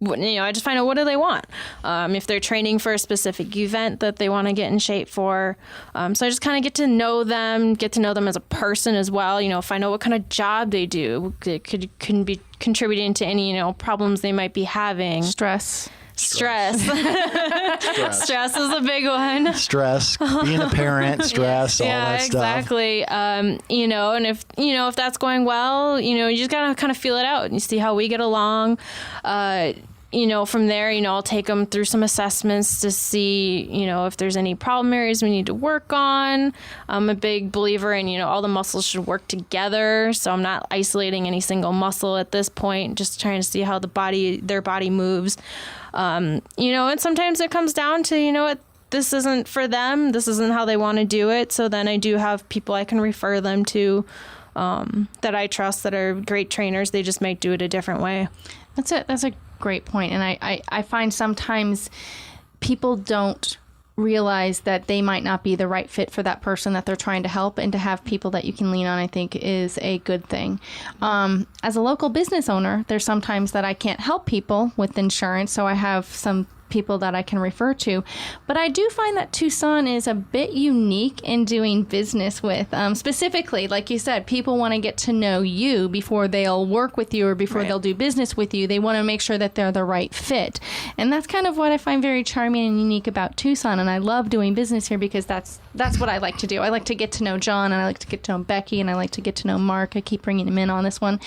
I just find out, what do they want? If they're training for a specific event that they want to get in shape for. So I just kind of get to know them as a person as well, find out what kind of job they do. It can be contributing to any, problems they might be having. Stress. Stress is a big one. Stress, being a parent, stress, all that stuff. Yeah, exactly. And if that's going well, you just gotta kind of feel it out and you see how we get along. From there, I'll take them through some assessments to see, if there's any problem areas we need to work on. I'm a big believer in, all the muscles should work together. So I'm not isolating any single muscle at this point, just trying to see how their body moves. And sometimes it comes down to, this isn't for them. This isn't how they want to do it. So then I do have people I can refer them to that I trust that are great trainers. They just might do it a different way. That's a great point. And I find sometimes people don't realize that they might not be the right fit for that person that they're trying to help, and to have people that you can lean on, I think, is a good thing. As a local business owner, there's sometimes that I can't help people with insurance, so I have some people that I can refer to. But I do find that Tucson is a bit unique in doing business with. Specifically, like you said, people want to get to know you before they'll work with you or before they'll do business with you. They want to make sure that they're the right fit. And that's kind of what I find very charming and unique about Tucson. And I love doing business here because that's what I like to do. I like to get to know John, and I like to get to know Becky, and I like to get to know Mark. I keep bringing him in on this one.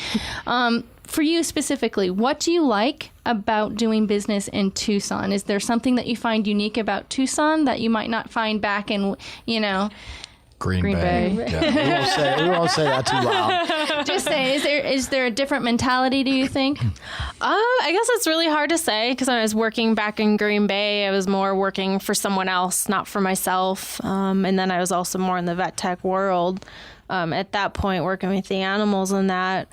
For you specifically, what do you like about doing business in Tucson? Is there something that you find unique about Tucson that you might not find back in, Green Bay. Yeah, we won't say that too loud. Just say, is there a different mentality, do you think? I guess it's really hard to say, because when I was working back in Green Bay, I was more working for someone else, not for myself. And then I was also more in the vet tech world at that point, working with the animals and that.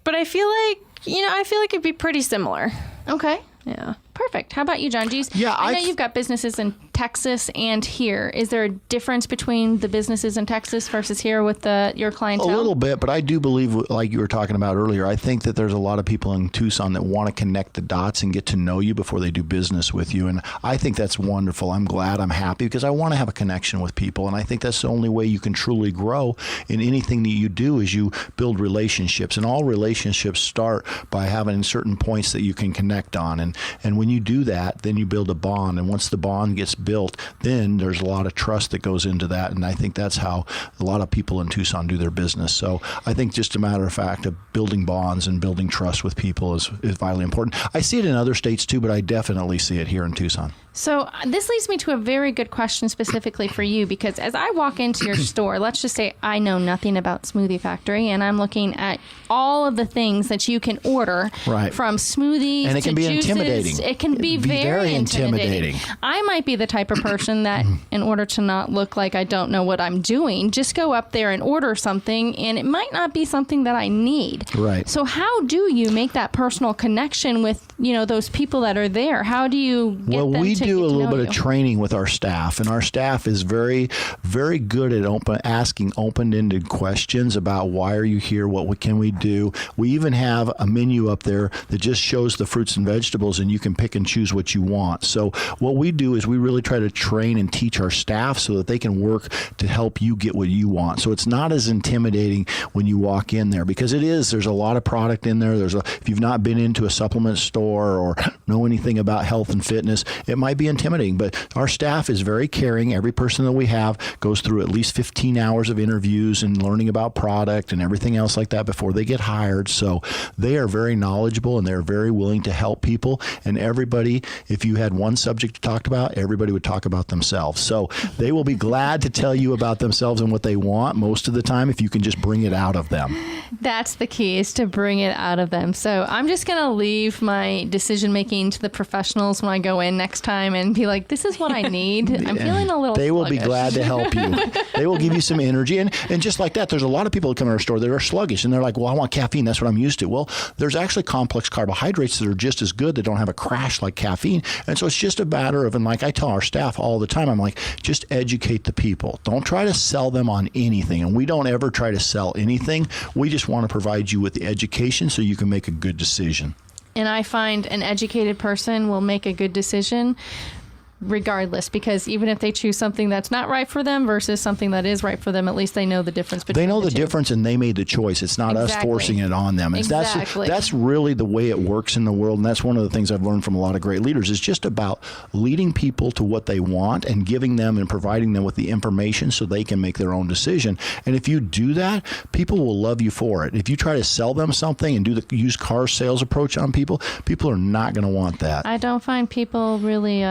But I feel like it'd be pretty similar. Okay. Yeah. Perfect. How about you, John? I know you've got businesses in Texas and here. Is there a difference between the businesses in Texas versus here with your clientele? A little bit, but I do believe, like you were talking about earlier, I think that there's a lot of people in Tucson that want to connect the dots and get to know you before they do business with you. And I think that's wonderful. I'm glad, I'm happy, because I want to have a connection with people. And I think that's the only way you can truly grow in anything that you do, is you build relationships. And all relationships start by having certain points that you can connect on. And when you do that, then you build a bond. And once the bond gets built, then there's a lot of trust that goes into that. And I think that's how a lot of people in Tucson do their business. So I think, just a matter of fact, of building bonds and building trust with people is vitally important. I see it in other states too, but I definitely see it here in Tucson. So this leads me to a very good question specifically for you, because as I walk into your store, let's just say I know nothing about Smoothie Factory, and I'm looking at all of the things that you can order, from smoothies and it to can be juices. intimidating. It can be very intimidating. I might be the type of person that, in order to not look like I don't know what I'm doing, just go up there and order something, and it might not be something that I need. Right. So how do you make that personal connection with, those people that are there? How do you get them we to do a little bit you? of training with our staff, and our staff is very, very good at asking open-ended questions about why are you here, what can we do. We even have a menu up there that just shows the fruits and vegetables, and you can pick and choose what you want. So what we do is we really try to train and teach our staff so that they can work to help you get what you want. So it's not as intimidating when you walk in there, because there's a lot of product in there. If you've not been into a supplement store or know anything about health and fitness, it might be intimidating, but our staff is very caring. Every person that we have goes through at least 15 hours of interviews and learning about product and everything else like that before they get hired. So they are very knowledgeable, and they're very willing to help people. And everybody, if you had one subject to talk about, everybody would talk about themselves. So they will be glad to tell you about themselves and what they want most of the time, if you can just bring it out of them. That's the key, is to bring it out of them. So I'm just going to leave my decision making to the professionals when I go in next time and be like, this is what I need. I'm feeling a little They will sluggish. be glad to help you. They will give you some energy. And just like that, there's a lot of people that come in our store that are sluggish, and they're like, well, I want caffeine. That's what I'm used to. Well, there's actually complex carbohydrates that are just as good, that don't have a crash like caffeine. And so it's just a matter of, and like I tell our staff all the time, I'm like, just educate the people. Don't try to sell them on anything. And we don't ever try to sell anything. We just want to provide you with the education so you can make a good decision. And I find an educated person will make a good decision regardless, because even if they choose something that's not right for them versus something that is right for them, at least they know the difference between They know the two. difference, and they made the choice. It's not us forcing it on them. Exactly. That's really the way it works in the world, and that's one of the things I've learned from a lot of great leaders. It's just about leading people to what they want and giving them and providing them with the information so they can make their own decision. And if you do that, people will love you for it. If you try to sell them something and do the used car sales approach on people, people are not going to want that. I don't find people really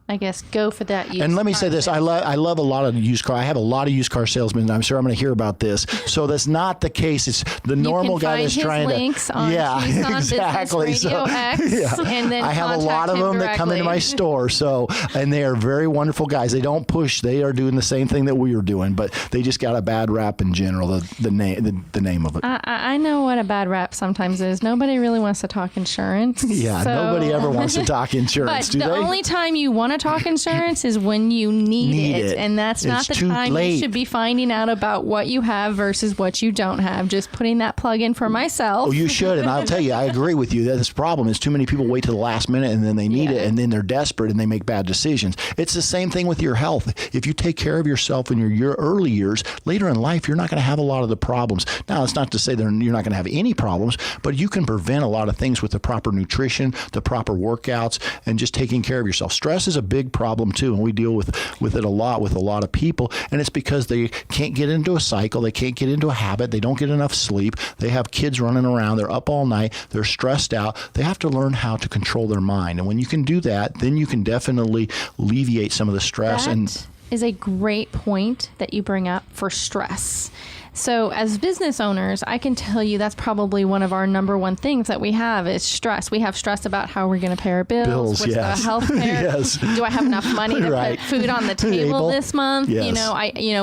I guess, go for that used And let me car say this: I love a lot of used car. I have a lot of used car salesmen, and I'm sure I'm going to hear about this. So that's not the case. It's the normal guy that's trying links on Tucson exactly. Business Radio X, and then I have a lot of them that come into my store. So, and they are very wonderful guys. They don't push. They are doing the same thing that we are doing, but they just got a bad rap in general. The name of it. I know what a bad rap sometimes is. Nobody really wants to talk insurance. Yeah, so. nobody ever wants to talk insurance, But do the they? only time you want to talk insurance is when you need it. And that's not the time late. you should be finding out about what you have versus what you don't have. Just putting that plug in for myself. Oh, you should. And I'll tell you, I agree with you. That's the problem is too many people wait to the last minute and then they need it and then they're desperate and they make bad decisions. It's the same thing with your health. If you take care of yourself in your early years, later in life, you're not going to have a lot of the problems. Now, it's not to say you're not going to have any problems, but you can prevent a lot of things with the proper nutrition, the proper workouts, and just taking care of yourself. Stress is a big problem too, and we deal with it a lot with a lot of people, and it's because they can't get into a cycle, they can't get into a habit, they don't get enough sleep, they have kids running around, they're up all night, they're stressed out. They have to learn how to control their mind, and when you can do that, then you can definitely alleviate some of the stress. That is a great point that you bring up for stress. So as business owners, I can tell you that's probably one of our number one things that we have is stress. We have stress about how we're going to pay our bills. What's yes. the health care? Yes. Do I have enough money to Right. put food on the table this month? Yes.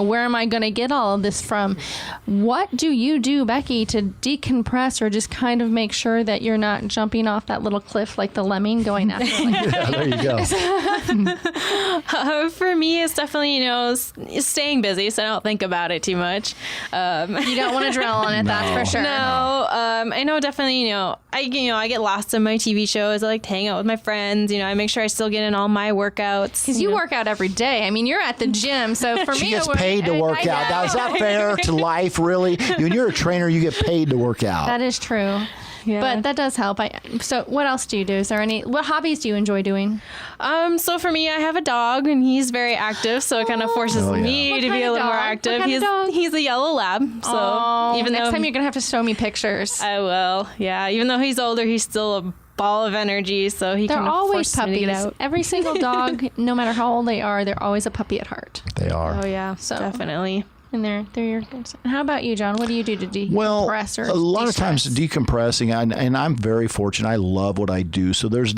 Where am I going to get all of this from? What do you do, Becky, to decompress or just kind of make sure that you're not jumping off that little cliff like the lemming going after? Yeah, there you go. For me, it's definitely, staying busy, so I don't think about it too much. You don't want to dwell on it, that's for sure. No, I know definitely, I get lost in my TV shows. I like to hang out with my friends. I make sure I still get in all my workouts. Because you work out every day. I mean, you're at the gym, so for She me, gets paid to work out. Now, is that fair to life, really? When you're a trainer, you get paid to work out. That is true. Yeah. But that does help. So what else do you do? Is there what hobbies do you enjoy doing? So for me, I have a dog and he's very active, so it kind of forces me to be a little more active. He's a yellow lab. So even next time you're going to have to show me pictures. I will. Yeah. Even though he's older, he's still a ball of energy, so he they're kind of always forces me to get puppies. out. Every single dog, no matter how old they are, they're always a puppy at heart. They are. Oh yeah, So- definitely. And they're your kids. And how about you, John? What do you do to decompress Well, or a lot of times de-stress? decompressing, and I'm very fortunate. I love what I do. So there's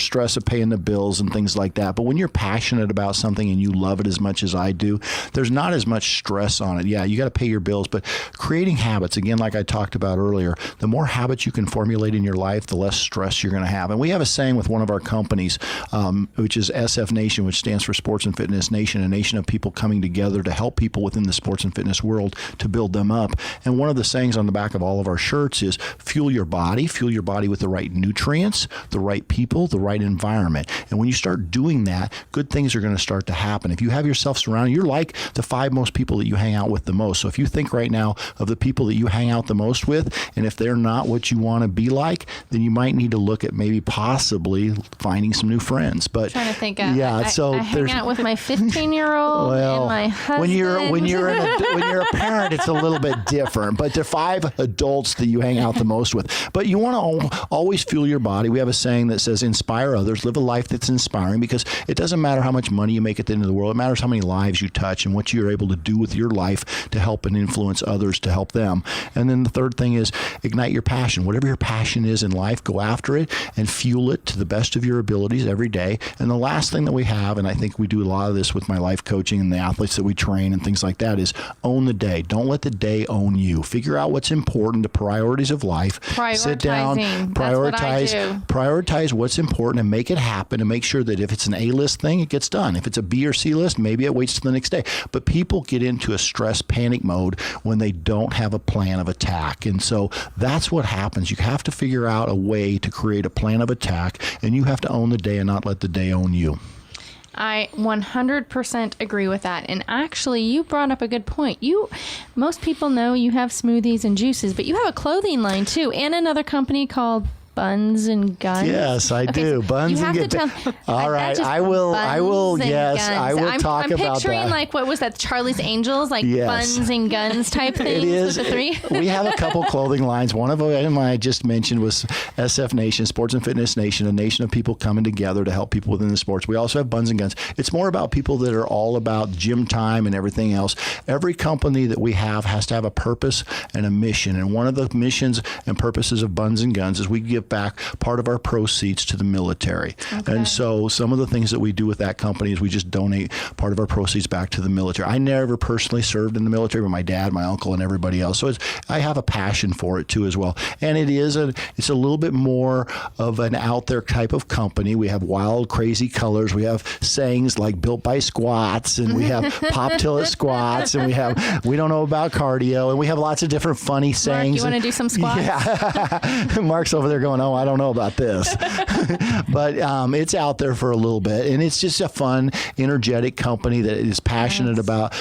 stress of paying the bills and things like that. But when you're passionate about something and you love it as much as I do, there's not as much stress on it. Yeah, you got to pay your bills, but creating habits, again, like I talked about earlier, the more habits you can formulate in your life, the less stress you're going to have. And we have a saying with one of our companies, which is SF Nation, which stands for Sports and Fitness Nation, a nation of people coming together to help people within the sports and fitness world to build them up. And one of the sayings on the back of all of our shirts is fuel your body with the right nutrients, the right people, the right environment. And when you start doing that, good things are going to start to happen. If you have yourself surrounded, you're like the 5 most people that you hang out with the most. So if you think right now of the people that you hang out the most with, and if they're not what you want to be like, then you might need to look at maybe possibly finding some new friends. But trying to think. I hang out with my 15-year-old and my husband. When you're a parent, it's a little bit different. But there are 5 adults that you hang out the most with. But you want to always fuel your body. We have a saying that says, inspire others, live a life that's inspiring, because it doesn't matter how much money you make at the end of the world. It matters how many lives you touch and what you're able to do with your life to help and influence others to help them. And then the third thing is ignite your passion. Whatever your passion is in life, go after it and fuel it to the best of your abilities every day. And the last thing that we have, and I think we do a lot of this with my life coaching and the athletes that we train and things like that, is own the day. Don't let the day own you. Figure out what's important, the priorities of life. Sit down, prioritize what's important and make it happen, and make sure that if it's an A-list thing, it gets done. If it's a B or C list, maybe it waits till the next day. But people get into a stress panic mode when they don't have a plan of attack. And so that's what happens. You have to figure out a way to create a plan of attack, and you have to own the day and not let the day own you. I 100% agree with that. And actually, you brought up a good point. Most people know you have smoothies and juices, but you have a clothing line too, and another company called buns and guns? Yes, I do. Buns you and have guns. to tell. All right, I will. Yes, I will talk I'm about that. picturing like what was that? Charlie's Angels, like Yes. buns and guns type things. It is. With the three. We have a couple clothing lines. One of them I just mentioned was SF Nation, Sports and Fitness Nation, a nation of people coming together to help people within the sports. We also have Buns and Guns. It's more about people that are all about gym time and everything else. Every company that we have has to have a purpose and a mission. And one of the missions and purposes of Buns and Guns is we give back part of our proceeds to the military. Okay. And so some of the things that we do with that company is we just donate part of our proceeds back to the military. I never personally served in the military, but my dad, my uncle, and everybody else. So I have a passion for it too as well. And it's a little bit more of an out there type of company. We have wild, crazy colors. We have sayings like built by squats, and we have pop till it squats, and we don't know about cardio, and we have lots of different funny sayings. Mark, you want to do some squats? Yeah. Mark's over there going, oh, I don't know about this. But it's out there for a little bit, and it's just a fun, energetic company that is passionate about,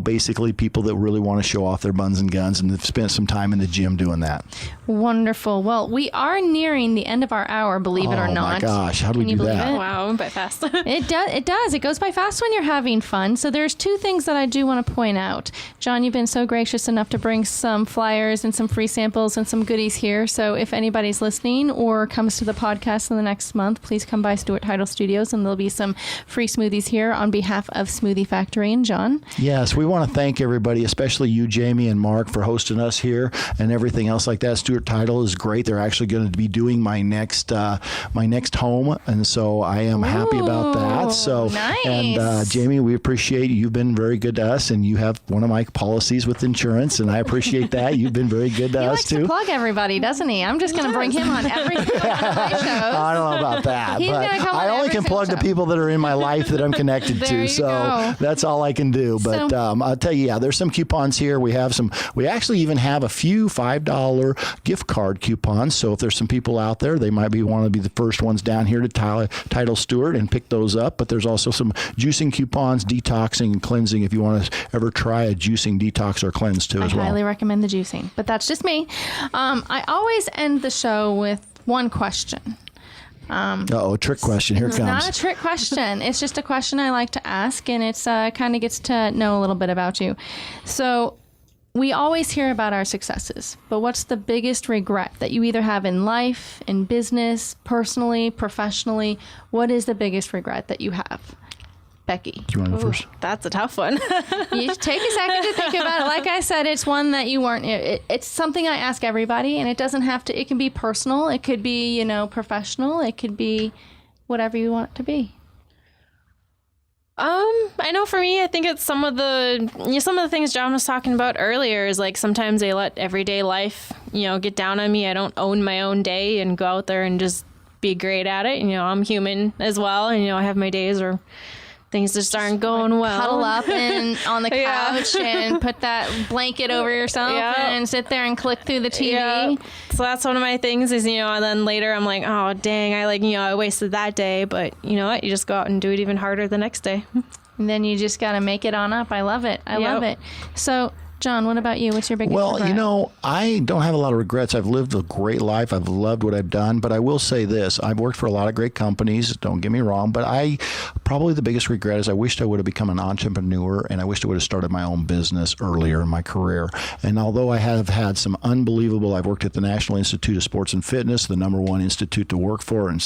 basically people that really want to show off their buns and guns and have spent some time in the gym doing that. Wonderful. Well, we are nearing the end of our hour, believe it or not. Oh my gosh, how do we Can you do believe that? it? Wow, went by fast. It does. It goes by fast when you're having fun. So there's two things that I do want to point out. John, you've been so gracious enough to bring some flyers and some free samples and some goodies here. So if anybody's listening or comes to the podcast in the next month, please come by Stewart Title Studios, and there'll be some free smoothies here on behalf of Smoothie Factory and John. Yes, we want to thank everybody, especially you, Jamie, and Mark, for hosting us here and everything else like that. Stewart Title is great. They're actually going to be doing my next home, and so I am happy about that. So, nice. And Jamie, we appreciate you. You've been very good to us, and you have one of my policies with insurance, and I appreciate that. You've been very good to He us likes too. to plug everybody, doesn't he? I'm just going to bring him on every one of my shows. I don't know about that, He's but gonna come I on only every can plug the single show. people that are in my life that I'm connected There to. you So go. that's all I can do. But So- I'll tell you, there's some coupons here. We actually even have a few $5 gift card coupons. So if there's some people out there, they might want to be the first ones down here to Title Stewart and pick those up. But there's also some juicing coupons, detoxing and cleansing if you want to ever try a juicing detox or cleanse too as well. I highly recommend the juicing, but that's just me. I always end the show with one question. Trick question. Here it It's comes. not a trick question. It's just a question I like to ask, and it's kind of gets to know a little bit about you. So we always hear about our successes, but what's the biggest regret that you either have in life, in business, personally, professionally? What is the biggest regret that you have? Becky. Do you want to go first? That's a tough one. You take a second to think about it. Like I said, it's one that you weren't. It's something I ask everybody, and it doesn't have to. It can be personal. It could be, professional. It could be whatever you want it to be. I know for me, I think it's some of the things John was talking about earlier is like sometimes I let everyday life, get down on me. I don't own my own day and go out there and just be great at it. I'm human as well. And, I have my days where things just aren't going well. Cuddle up and on the Yeah. couch and put that blanket over yourself Yeah. and sit there and click through the TV. Yeah. So that's one of my things is, and then later I'm like, oh, dang, I wasted that day. But you know what? You just go out and do it even harder the next day. And then you just got to make it on up. I love it. I love Yep. it. So, John, what about you? What's your biggest Well, regret? I don't have a lot of regrets. I've lived a great life. I've loved what I've done. But I will say this. I've worked for a lot of great companies. Don't get me wrong. But probably the biggest regret is I wished I would have become an entrepreneur, and I wished I would have started my own business earlier in my career. And although I have had some I've worked at the National Institute of Sports and Fitness, the #1 institute to work for in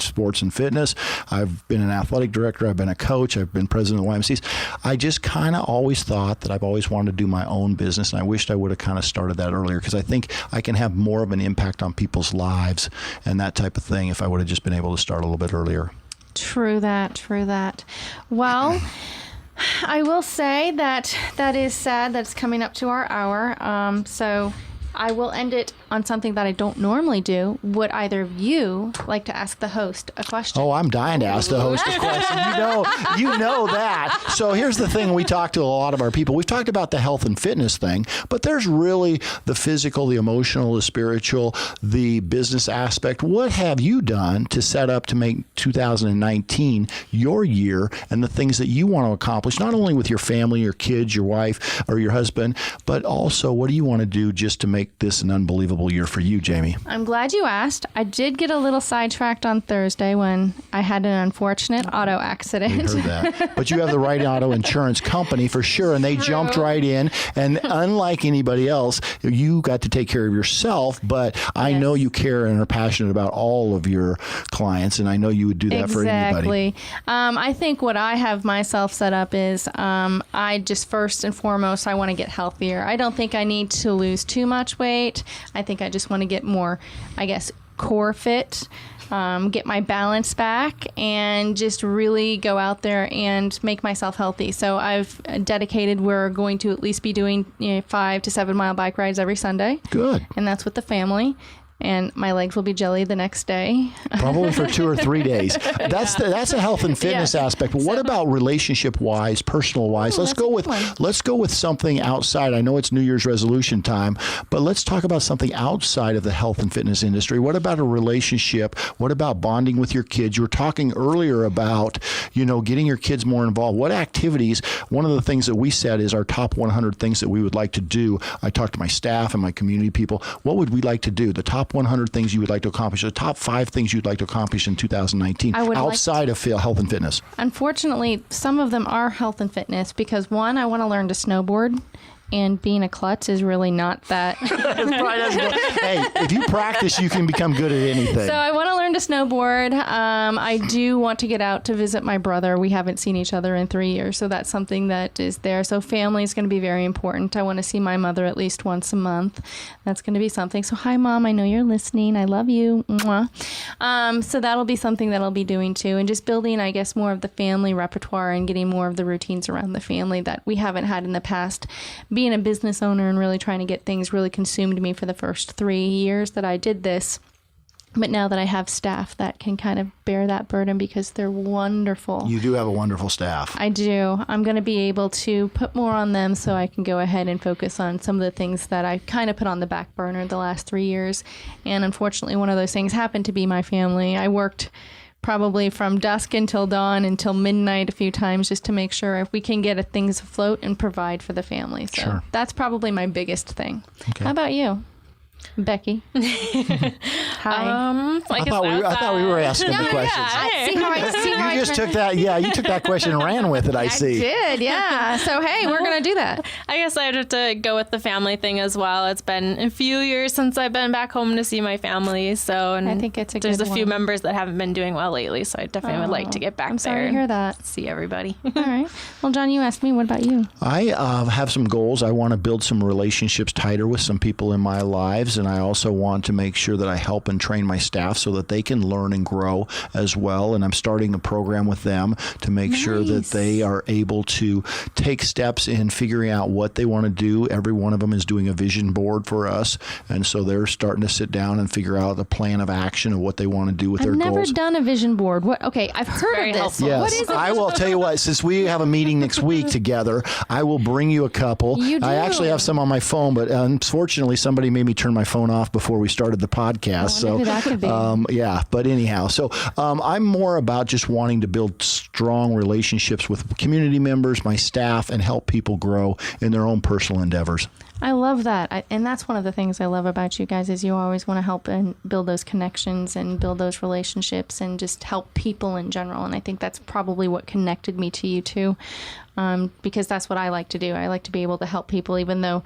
sports and fitness. I've been an athletic director. I've been a coach. I've been president of the YMCs. I just kind of always thought that I've always wanted to do my own business, and I wished I would have kind of started that earlier because I think I can have more of an impact on people's lives and that type of thing if I would have just been able to start a little bit earlier. True that. Well, I will say that is sad that's coming up to our hour. So I will end it on something that I don't normally do. Would either of you like to ask the host a question? Oh, I'm dying to ask the host a question. You know that. So here's the thing. We talked to a lot of our people. We've talked about the health and fitness thing, but there's really the physical, the emotional, the spiritual, the business aspect. What have you done to set up to make 2019 your year and the things that you want to accomplish, not only with your family, your kids, your wife, or your husband, but also what do you want to do just to make this an unbelievable incredible year for you, Jamie. I'm glad you asked. I did get a little sidetracked on Thursday when I had an unfortunate auto accident. We heard that. But you have the right auto insurance company for sure, and they jumped right in. And unlike anybody else, you got to take care of yourself, but I know you care and are passionate about all of your clients, and I know you would do that for anybody. Exactly. I think what I have myself set up is I just first and foremost, I want to get healthier. I don't think I need to lose too much weight. I think I just want to get more, I guess, core fit, get my balance back, and just really go out there and make myself healthy. So I've dedicated, we're going to at least be doing 5 to 7 mile bike rides every Sunday. Good. And that's with the family. And my legs will be jelly the next day. Probably for 2 or 3 days. That's a health and fitness aspect. But what about relationship wise, personal wise? Let's go with something outside. I know it's New Year's resolution time, but let's talk about something outside of the health and fitness industry. What about a relationship? What about bonding with your kids? You were talking earlier about, getting your kids more involved. What activities? One of the things that we said is our top 100 things that we would like to do. I talked to my staff and my community people. What would we like to do? The top 100 things you would like to accomplish, the top 5 things you'd like to accomplish in 2019 outside of health and fitness. Unfortunately, some of them are health and fitness because, one, I want to learn to snowboard. And being a klutz is really not that. Hey, if you practice, you can become good at anything. So I want to learn to snowboard. I do want to get out to visit my brother. We haven't seen each other in 3 years, so that's something that is there. So family is going to be very important. I want to see my mother at least once a month. That's going to be something. So hi, Mom. I know you're listening. I love you. Mwah. So that'll be something that I'll be doing too. And just building, I guess, more of the family repertoire and getting more of the routines around the family that we haven't had in the past. Being a business owner and really trying to get things really consumed me for the first 3 years that I did this. But now that I have staff that can kind of bear that burden because they're wonderful. You do have a wonderful staff. I do. I'm going to be able to put more on them so I can go ahead and focus on some of the things that I kind of put on the back burner the last 3 years. And unfortunately, one of those things happened to be my family. I worked probably from dusk until dawn until midnight a few times just to make sure if we can get things afloat and provide for the family. So that's probably my biggest thing. Okay. How about you, Becky? Hi. I thought we were asking the questions. You just took that. Yeah, you took that question and ran with it. I see. I did. Yeah. So hey, we're gonna do that. I guess I have to go with the family thing as well. It's been a few years since I've been back home to see my family. So and I think it's there's a few members that haven't been doing well lately. So I definitely would like to get back there. I'm sorry to hear that. See everybody. All right. Well, John, you asked me. What about you? I have some goals. I want to build some relationships tighter with some people in my lives, and I also want to make sure that I help and train my staff so that they can learn and grow as well. And I'm starting a program with them to make sure that they are able to take steps in figuring out what they want to do. Every one of them is doing a vision board for us. And so they're starting to sit down and figure out a plan of action of what they want to do with their goals. I've never done a vision board. What? Okay, I've heard of this. Helpful. Yes. What is it? I will tell you what, since we have a meeting next week together, I will bring you a couple. You do. I actually have some on my phone, but unfortunately somebody made me turn my phone off before we started the podcast. I wonder who that could be. Yeah, but anyhow, so I'm more about just wanting to build strong relationships with community members, my staff, and help people grow in their own personal endeavors. I love that. And that's one of the things I love about you guys is you always want to help and build those connections and build those relationships and just help people in general. And I think that's probably what connected me to you too, because that's what I like to do. I like to be able to help people even though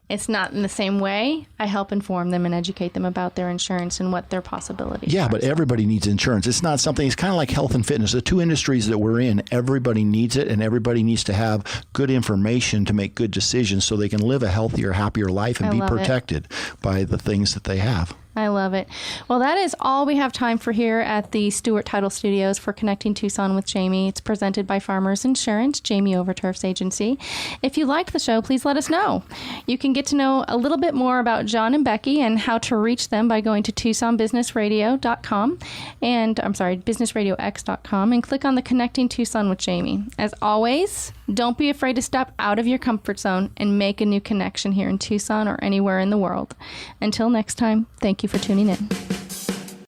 it's not in the same way. I help inform them and educate them about their insurance and what their possibilities are. Yeah, but everybody needs insurance. It's not something, it's kind of like health and fitness. The two industries that we're in, everybody needs it, and everybody needs to have good information to make good decisions so they can live a healthier, happier life and be protected by the things that they have. I love it. Well, that is all we have time for here at the Stewart Title Studios for Connecting Tucson with Jamie. It's presented by Farmers Insurance, Jamie Overturf's agency. If you liked the show, please let us know. You can get to know a little bit more about John and Becky and how to reach them by going to TucsonBusinessRadio.com and BusinessRadioX.com and click on the Connecting Tucson with Jamie. As always, don't be afraid to step out of your comfort zone and make a new connection here in Tucson or anywhere in the world. Until next time, thank you for tuning in.